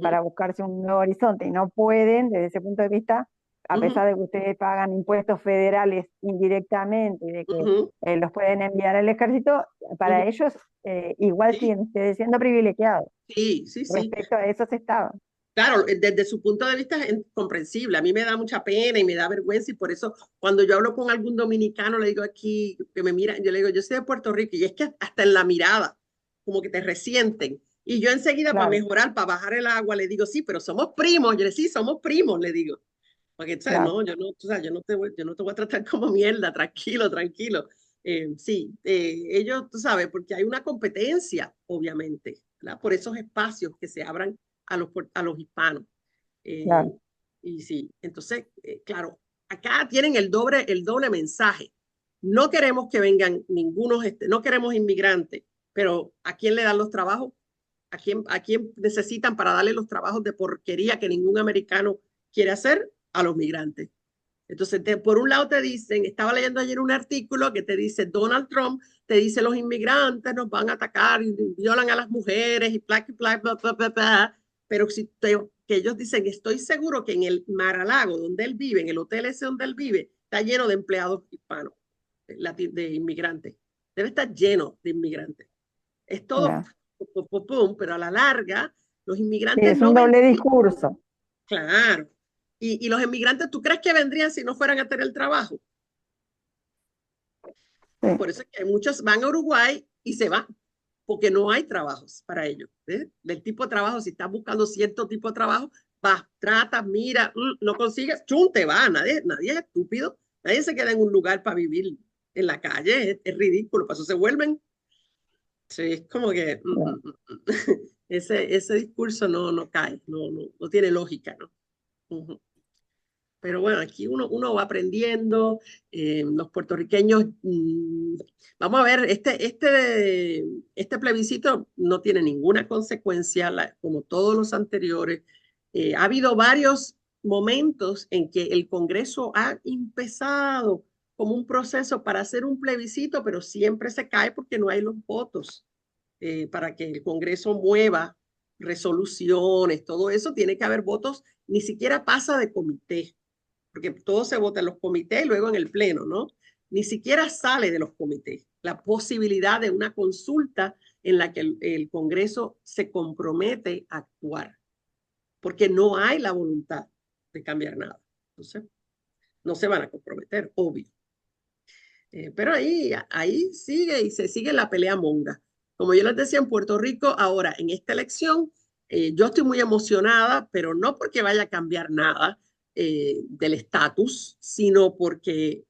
para buscarse un nuevo horizonte y no pueden, desde ese punto de vista, a pesar de que ustedes pagan impuestos federales indirectamente y de que los pueden enviar al ejército, para ellos igual sí, siguen ustedes siendo privilegiados. sí, sí, sí. Respecto a esos estados. Claro, desde su punto de vista es comprensible. A mí me da mucha pena y me da vergüenza y por eso cuando yo hablo con algún dominicano le digo aquí que me mira, yo le digo, yo soy de Puerto Rico y es que hasta en la mirada, como que te resienten. Y yo enseguida para Claro, mejorar, para bajar el agua, le digo, sí, pero somos primos. Yo le digo, sí, somos primos, le digo. Porque, ¿sabes? claro. No, tú sabes, yo no te voy a tratar como mierda, tranquilo, tranquilo. Sí, ellos, tú sabes, porque hay una competencia, obviamente, ¿verdad? Por esos espacios que se abran a los hispanos. Claro. Y sí, entonces, claro, acá tienen el doble mensaje. No queremos que vengan ningunos, no queremos inmigrantes, pero ¿a quién le dan los trabajos? A quién necesitan para darle los trabajos de porquería que ningún americano quiere hacer? A los migrantes. Entonces, por un lado te dicen, estaba leyendo ayer un artículo que te dice, Donald Trump te dice, los inmigrantes nos van a atacar y violan a las mujeres y bla, bla, bla, bla, bla, bla. Pero que ellos dicen, estoy seguro que en el Mar-a-Lago donde él vive, en el hotel ese donde él vive, está lleno de empleados hispanos, de inmigrantes. Debe estar lleno de inmigrantes. Es todo, Claro. pero a la larga, los Sí, inmigrantes es no un ven. doble discurso. Claro. Y los inmigrantes, ¿tú crees que vendrían si no fueran a tener trabajo? Sí, Por eso es que muchos van a Uruguay y se van, porque no hay trabajos para ellos. Del tipo de trabajo, si estás buscando cierto tipo de trabajo, vas, tratas, mira, no consigues, chum, te va. Nadie es estúpido. Nadie se queda en un lugar para vivir en la calle. Es ridículo. Para eso se vuelven. Sí, es como que claro. ese discurso no cae, no tiene lógica, ¿no? Ujú. Pero bueno, aquí uno va aprendiendo, los puertorriqueños, vamos a ver, este plebiscito no tiene ninguna consecuencia, como todos los anteriores. Ha habido varios momentos en que el Congreso ha empezado como un proceso para hacer un plebiscito, pero siempre se cae porque no hay los votos para que el Congreso mueva resoluciones, todo eso, tiene que haber votos, ni siquiera pasa de comité porque todo se vota en los comités y luego en el pleno, ¿no? Ni siquiera sale de los comités la posibilidad de una consulta en la que el Congreso se compromete a actuar, porque no hay la voluntad de cambiar nada. Entonces, no se van a comprometer, obvio. Pero ahí sigue y se sigue la pelea monga. Como yo les decía, en Puerto Rico, ahora en esta elección, yo estoy muy emocionada, pero no porque vaya a cambiar nada del estatus, sino porque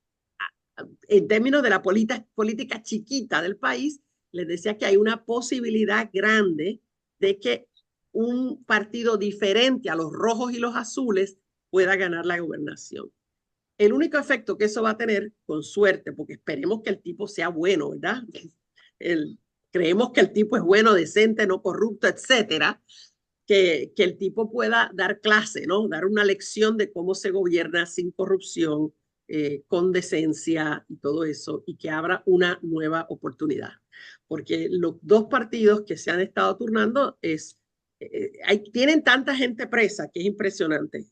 en términos de la política chiquita del país, les decía que hay una posibilidad grande de que un partido diferente a los rojos y los azules pueda ganar la gobernación. El único efecto que eso va a tener, con suerte, porque esperemos que el tipo sea bueno, ¿verdad? El, creemos que el tipo es bueno, decente, no corrupto, etcétera, que el tipo pueda dar clase, ¿no? Dar una lección de cómo se gobierna sin corrupción, con decencia y todo eso, y que abra una nueva oportunidad. Porque los dos partidos que se han estado turnando tienen tanta gente presa que es impresionante.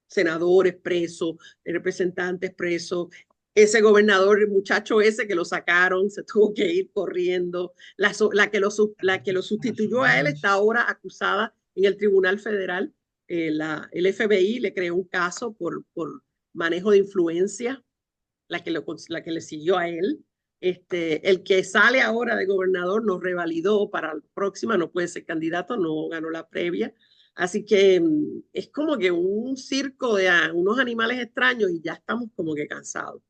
Senadores presos, representantes presos, ese gobernador, el muchacho ese que lo sacaron, se tuvo que ir corriendo. La que lo sustituyó a él está ahora acusada en el Tribunal Federal. El FBI le creó un caso por manejo de influencia, la que le siguió a él. El que sale ahora de gobernador no revalidó para la próxima, no puede ser candidato, no ganó la previa. Así que es como que un circo de unos animales extraños y ya estamos como que cansados.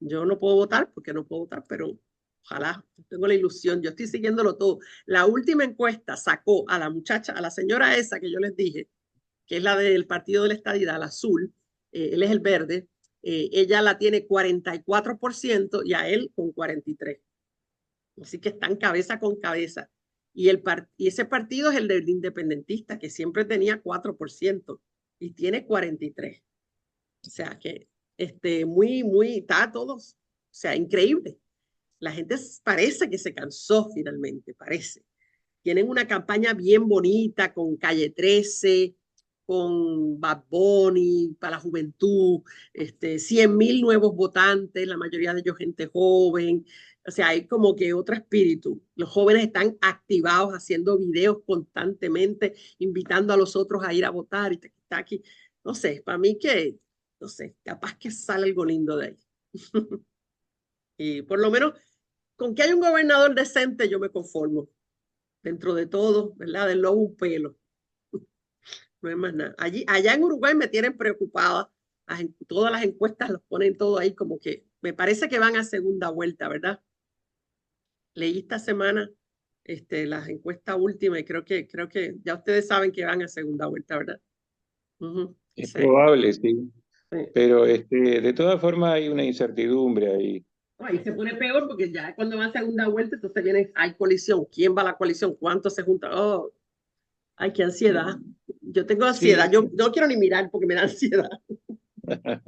Yo no puedo votar porque no puedo votar, pero ojalá, tengo la ilusión, yo estoy siguiéndolo todo. La última encuesta sacó a la muchacha, a la señora esa que yo les dije, que es la del Partido de la Estadidad, la azul, él es el verde, ella la tiene 44% y a él con 43%. Así que están cabeza con cabeza. Y ese partido es el del independentista, que siempre tenía 4% y tiene 43%. O sea que está todos, o sea, increíble. La gente parece que se cansó finalmente, parece. Tienen una campaña bien bonita con Calle 13, con Bad Bunny para la juventud, 100.000 nuevos votantes, la mayoría de ellos gente joven. O sea, hay como que otro espíritu. Los jóvenes están activados haciendo videos constantemente, invitando a los otros a ir a votar y está aquí. No sé, para mí que, no sé, capaz que sale algo lindo de ahí. Y por lo menos, con que haya un gobernador decente, yo me conformo. Dentro de todo, ¿verdad? Del lobo un pelo. No hay más nada. Allá en Uruguay me tienen preocupada. Todas las encuestas los ponen todo ahí como que me parece que van a segunda vuelta, ¿verdad? Leí esta semana las encuestas últimas y creo que ya ustedes saben que van a segunda vuelta, ¿verdad? Es Sí, probable, sí. sí. Pero de todas formas hay una incertidumbre ahí. Ahí se pone peor porque ya cuando va a segunda vuelta, entonces hay colisión. ¿Quién va a la colisión? ¿Cuántos se juntan? Oh, ay, qué ansiedad. Yo tengo ansiedad. Sí, Yo no quiero ni mirar porque me da ansiedad.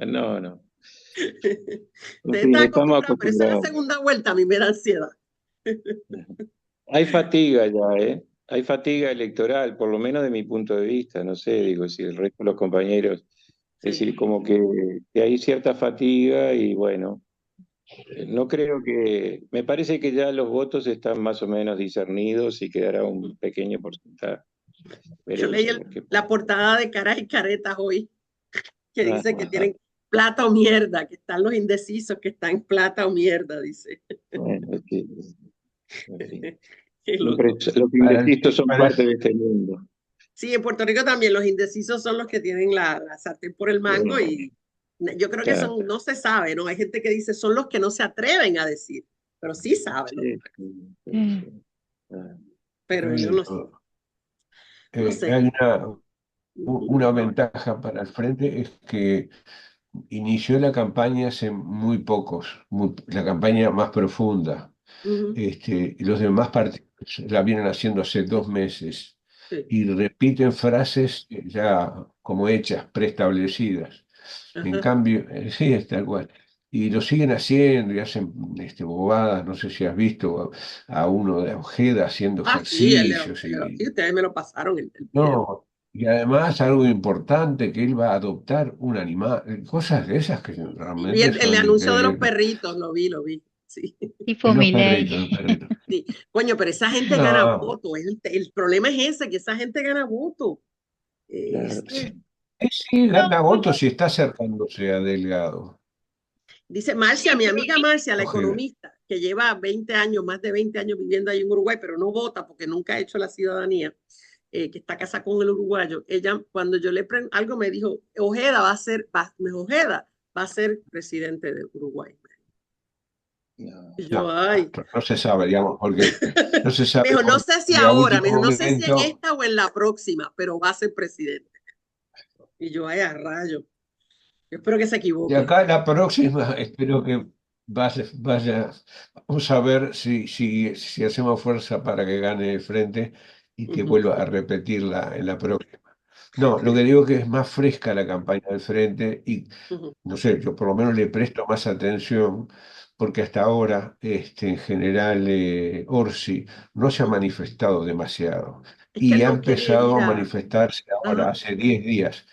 no, no. Ustedes Sí, están estamos acostumbrados, pero esa es la acostumbrados. segunda vuelta, a mí me da ansiedad. Hay fatiga ya, ¿eh? Hay fatiga electoral, por lo menos de mi punto de vista, no sé, digo, si el resto de los compañeros, es Sí. decir, como que hay cierta fatiga y bueno, no creo me parece que ya los votos están más o menos discernidos y quedará un pequeño porcentaje. Yo Veremos leí a ver qué la pasa. portada de Caras y Caretas hoy, que dice que Ajá. tienen plata o mierda, que están los indecisos, que están plata o mierda, dice. Bueno, es que, en fin. Qué Siempre loco. los indecisos son parte de este mundo. Sí, en Puerto Rico también los indecisos son los que tienen la sartén por el mango y yo creo que Claro. son, no se sabe, ¿no? Hay gente que dice son los que no se atreven a decir, pero sí saben, ¿no? Sí, sí, Mm. sí. Ah. Pero yo no sé. Hay una ventaja para el frente, es que inició la campaña hace muy pocos, la campaña más profunda. Ujú, Los demás partidos la vienen haciendo hace 2 meses sí, y repiten frases ya como hechas, preestablecidas. En ajá. cambio, sí, es tal cual. Y lo siguen haciendo y hacen bobadas. No sé si has visto a uno de Ojeda haciendo Ah, sí, ejercicios sí, ustedes me lo pasaron el video. no. Y además algo importante, que él va a adoptar un animal, cosas de esas que Y vi realmente el son anuncio de los increíbles. perritos, lo vi, sí. Tipo Y los Milei. perritos, los perritos. Sí. Coño, pero esa gente gana No, votos. El problema es ese, que esa gente gana votos. Claro, sí, Este, sí, gana votos y está acercándose a Delgado. dice Marcia, mi amiga Marcia, la Ojeda. economista, que lleva 20 años, más de 20 años viviendo ahí en Uruguay, pero no vota porque nunca ha hecho la ciudadanía, que está casada con el uruguayo. Ella, cuando yo le pregunté algo, me dijo, Ojeda va a ser presidente de Uruguay. no. Y yo, No, ay. no se sabe, digamos, porque no se Me sabe dijo, no sé si porque a ahora, me último dijo, no sé si en momento. esta o en la próxima, pero va a ser presidente. Y yo, ay, a rayo. Yo espero que se De equivoque. acá a la próxima, espero que vaya, vamos a ver si hacemos fuerza para que gane el frente y que Ujú, vuelva a repetirla en la próxima. No, lo que digo que es más fresca la campaña del frente y ujú, no sé, yo por lo menos le presto más atención porque hasta ahora, en general, Orsi no se ha ujú. manifestado demasiado Es que y él ha no quiere empezado ir a a... manifestarse ahora, Ajá, hace 10 días.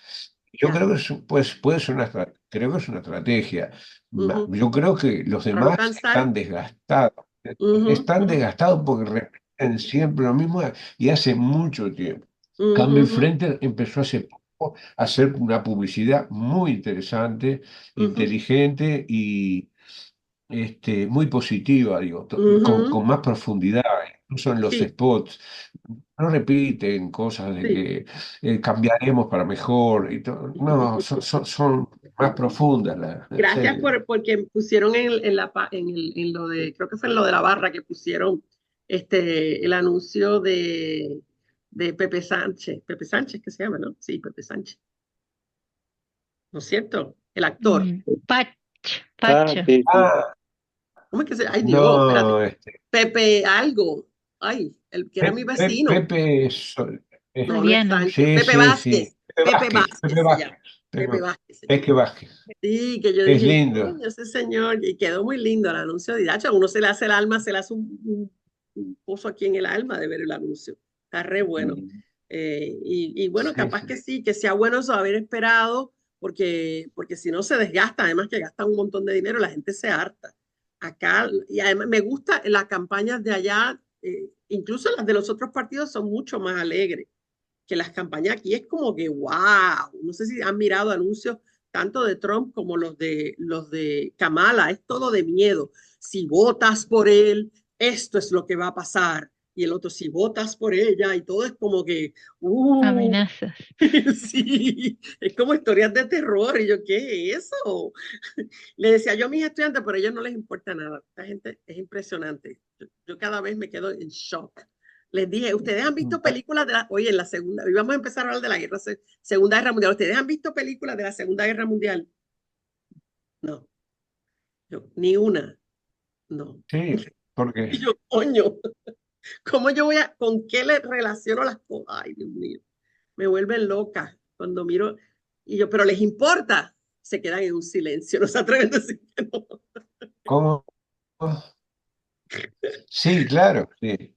Yo ya. creo que pues, puede ser creo que es una estrategia. Ujú. Yo creo que los Para no demás cansar. están desgastados. Ujú, Están ujú, desgastados porque repiten siempre lo mismo y hace mucho tiempo. ujú, Cambio y ujú, Frente empezó hace poco a hacer una publicidad muy interesante, ujú, inteligente y muy positiva, digo, ujú. con más profundidad. incluso en los Sí, spots, no repiten cosas de sí. que cambiaremos para mejor y todo. No, son más profundas, en Gracias serio. porque pusieron en lo de, creo que fue en lo de la barra que pusieron el anuncio de Pepe Sánchez. Pepe Sánchez, que se llama, ¿no? Sí, Pepe Sánchez. ¿No es cierto? El actor. Pacho, Ah, Pacho. sí, sí. Ah, ¿Cómo es que se Ay, Dios, espérate. no, Pepe algo. Ay, el que era mi vecino. Pepe, No, no es Soriano. Sánchez. sí, Pepe sí, Vázquez. sí. Pepe Pepe Vázquez, Vázquez Pepe se llama. Vázquez. Pepe Vázquez se Es llama. que Vázquez. Sí, que yo Es dije, lindo. coño, ese señor, y quedó muy lindo el anuncio de Iracha. Uno se le hace el alma, se le hace un pozo aquí en el alma de ver el anuncio. Está re bueno. Y bueno, Sí, capaz sí. que sea bueno eso haber esperado, porque si no se desgasta, además que gasta un montón de dinero, la gente se harta. Acá, y además me gusta las campañas de allá, incluso las de los otros partidos son mucho más alegres que las campañas aquí es como que, wow, no sé si han mirado anuncios tanto de Trump como los de Kamala, es todo de miedo. Si votas por él, esto es lo que va a pasar. Y el otro, si votas por ella, y todo es como que, Amenazas. sí, es como historias de terror. Y yo, ¿qué es eso? Le decía yo a mis estudiantes, pero a ellos no les importa nada. Esta gente es impresionante. Yo cada vez me quedo en shock. Les dije, ¿ustedes han visto películas de oye, en la segunda, y vamos a empezar a hablar de la Segunda Guerra Mundial. ¿Ustedes han visto películas de la Segunda Guerra Mundial? No, yo, ni una, no. Sí, porque Y yo, coño, ¿cómo yo con qué le relaciono las cosas? Ay, Dios mío, me vuelven loca cuando miro. Y yo, pero les importa, se quedan en un silencio, no se atreven a decir que no. ¿cómo? Sí, claro, sí.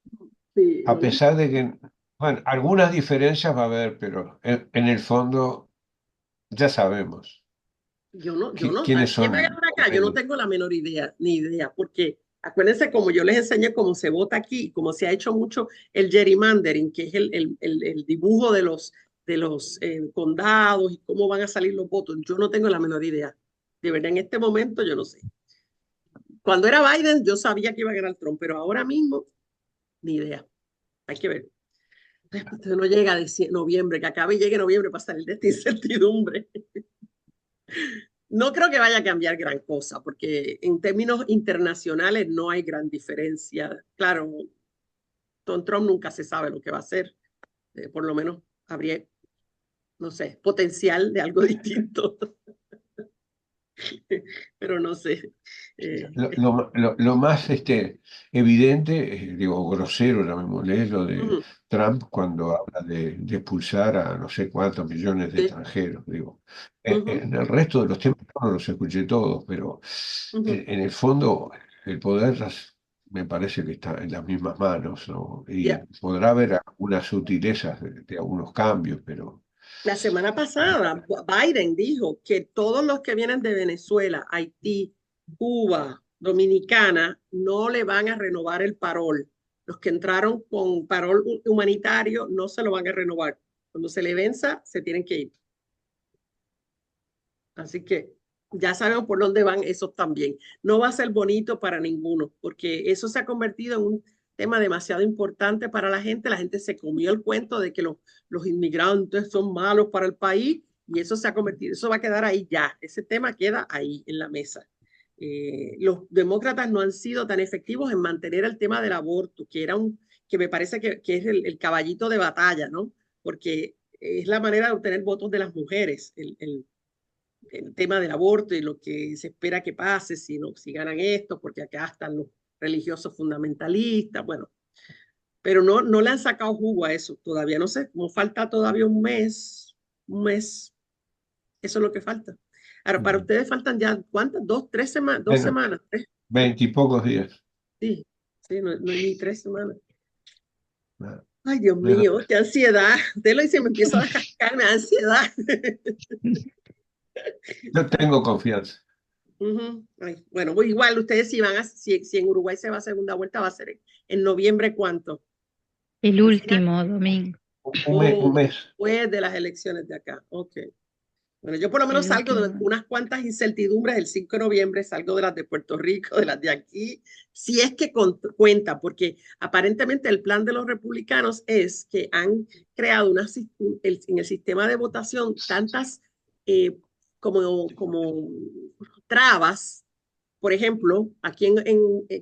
Sí, A no les pesar de que, bueno, algunas diferencias va a haber, pero en el fondo ya sabemos yo no, quiénes ¿quién son va a ganar acá? Yo no el- tengo la menor idea, ni idea, porque acuérdense, como yo les enseñé cómo se vota aquí, cómo se ha hecho mucho el gerrymandering, que es el dibujo de los condados y cómo van a salir los votos. Yo no tengo la menor idea. De verdad, en este momento yo no sé. Cuando era Biden, yo sabía que iba a ganar Trump, pero ahora mismo, ni idea. Hay que ver. Entonces no llega de noviembre, que acabe y llegue noviembre para salir de esta incertidumbre. No creo que vaya a cambiar gran cosa, porque en términos internacionales no hay gran diferencia. Claro, con Trump nunca se sabe lo que va a hacer. Por lo menos habría, no sé, potencial de algo distinto. Pero no sé. lo más evidente, digo, grosero, llamémosle, es lo de Uh-huh, Trump cuando habla de expulsar a no sé cuántos millones de sí, extranjeros, digo. uh-huh, En el resto de los temas no los escuché todos, pero uh-huh. en el fondo el poder me parece que está en las mismas manos, ¿no? Y Yeah. podrá haber algunas sutilezas de algunos cambios, pero La semana pasada, Biden dijo que todos los que vienen de Venezuela, Haití, Cuba, Dominicana, no le van a renovar el parol. Los que entraron con parol humanitario no se lo van a renovar. Cuando se le venza, se tienen que ir. Así que ya sabemos por dónde van esos también. No va a ser bonito para ninguno, porque eso se ha convertido en un tema demasiado importante para la gente. La gente se comió el cuento de que los inmigrantes son malos para el país y eso se ha convertido, eso va a quedar ahí ya. Ese tema queda ahí en la mesa. Los demócratas no han sido tan efectivos en mantener el tema del aborto, que me parece que es el caballito de batalla, ¿no? Porque es la manera de obtener votos de las mujeres, el tema del aborto y lo que se espera que pase si ganan esto, porque acá están los religiosos fundamentalistas, bueno, pero no le han sacado jugo a eso todavía, no sé, como falta todavía un mes, eso es lo que falta. Ahora, para ustedes faltan ya, ¿cuántas? ¿Tres semanas? ¿2 bueno, semanas? ¿Tres? 20 y pocos días. Sí, sí, no hay ni 3 semanas. Nada, Ay, Dios menos. mío, qué ansiedad. Usted lo dice, me empiezo a cascar, me da ansiedad. Yo tengo confianza. Ay, bueno, pues igual ustedes si en Uruguay se va a segunda vuelta, va a ser en noviembre, ¿cuánto? El Al final, último domingo. Un o mes. después de las elecciones de acá. Ok. Bueno, yo por lo menos El salgo de último. unas cuantas incertidumbres el 5 de noviembre, salgo de las de Puerto Rico, de las de aquí, si es que cuenta, porque aparentemente el plan de los republicanos es que han creado en el sistema de votación tantas como trabas. Por ejemplo, aquí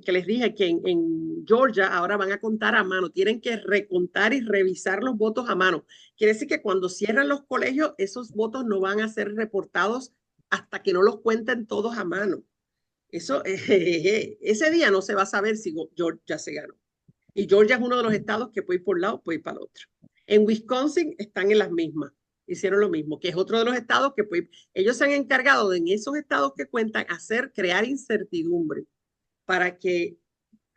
que les dije que en Georgia ahora van a contar a mano, tienen que recontar y revisar los votos a mano. Quiere decir que cuando cierran los colegios, esos votos no van a ser reportados hasta que no los cuenten todos a mano. Eso, ese día no se va a saber si Georgia se ganó. Y Georgia es uno de los estados que puede ir por un lado, puede ir para el otro. En Wisconsin están en las mismas, hicieron lo mismo, que es otro de los estados que ellos se han encargado de en esos estados que cuentan crear incertidumbre para que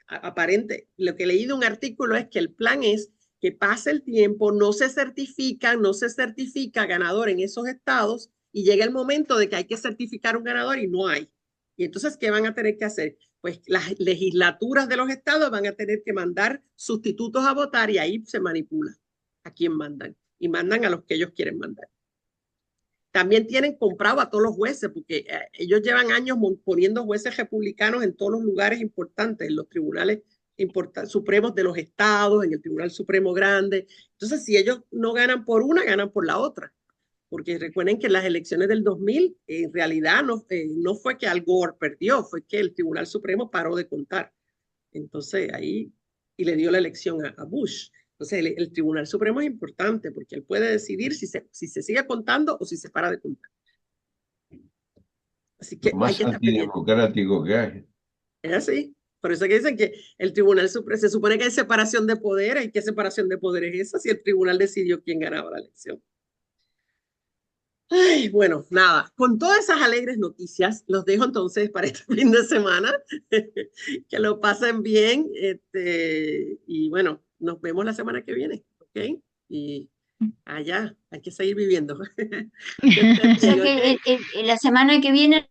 aparente, lo que he leído en un artículo es que el plan es que pase el tiempo, no se certifica ganador en esos estados y llega el momento de que hay que certificar un ganador y no hay. Y entonces, ¿qué van a tener que hacer? Pues las legislaturas de los estados van a tener que mandar sustitutos a votar y ahí se manipula a quién mandan. Y mandan a los que ellos quieren mandar. También tienen comprado a todos los jueces, porque ellos llevan años poniendo jueces republicanos en todos los lugares importantes, en los tribunales supremos de los estados, en el Tribunal Supremo Grande. Entonces, si ellos no ganan por una, ganan por la otra. Porque recuerden que en las elecciones del 2000, en realidad no fue que Al Gore perdió, fue que el Tribunal Supremo paró de contar. Entonces, ahí, y le dio la elección a Bush. Entonces, el Tribunal Supremo es importante porque él puede decidir si se sigue contando o si se para de contar. Así que Lo más hay que estar pendiente. antidemocrático que hay. Es así. Por eso que dicen que el Tribunal Supremo, se supone que hay separación de poderes. ¿Y qué separación de poderes es esa si el tribunal decidió quién ganaba la elección? Ay, bueno, nada, con todas esas alegres noticias, los dejo entonces para este fin de semana. Que lo pasen bien. Y bueno, nos vemos la semana que viene, ¿ok? Y allá, hay que seguir viviendo. Que estén O sea bien, que ¿ok? la semana que viene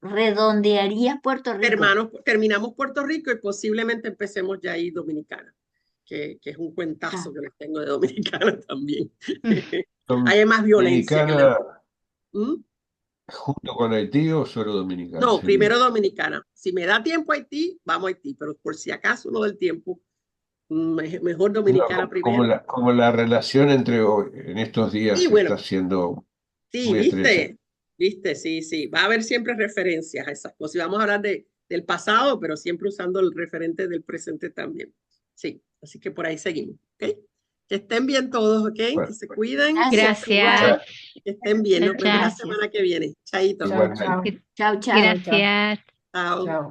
redondearías Puerto Rico. Terminamos Puerto Rico y posiblemente empecemos ya ahí Dominicana, que es un cuentazo Ah. que les tengo de Dominicana también. Hay más violencia. ¿Dominicana ¿Mm? junto con Haití o solo Dominicana No, sería? primero Dominicana. Si me da tiempo Haití, vamos a Haití, pero por si acaso no del tiempo, mejor No, Dominicana primero. como la relación entre hoy, en estos días Y bueno, está siendo sí, muy estrecha. viste, sí. Va a haber siempre referencias a esas cosas. Y vamos a hablar del pasado, pero siempre usando el referente del presente también. Sí, así que por ahí seguimos, ¿ok? Que estén bien todos, ¿ok? Bueno, Que se cuiden. Gracias, igual. Gracias. Que estén bien. Chao, Nos vemos la chao. Gracias. semana que viene. Chaito. igualmente. Chao, Chao, chao. Gracias. Chao. chao.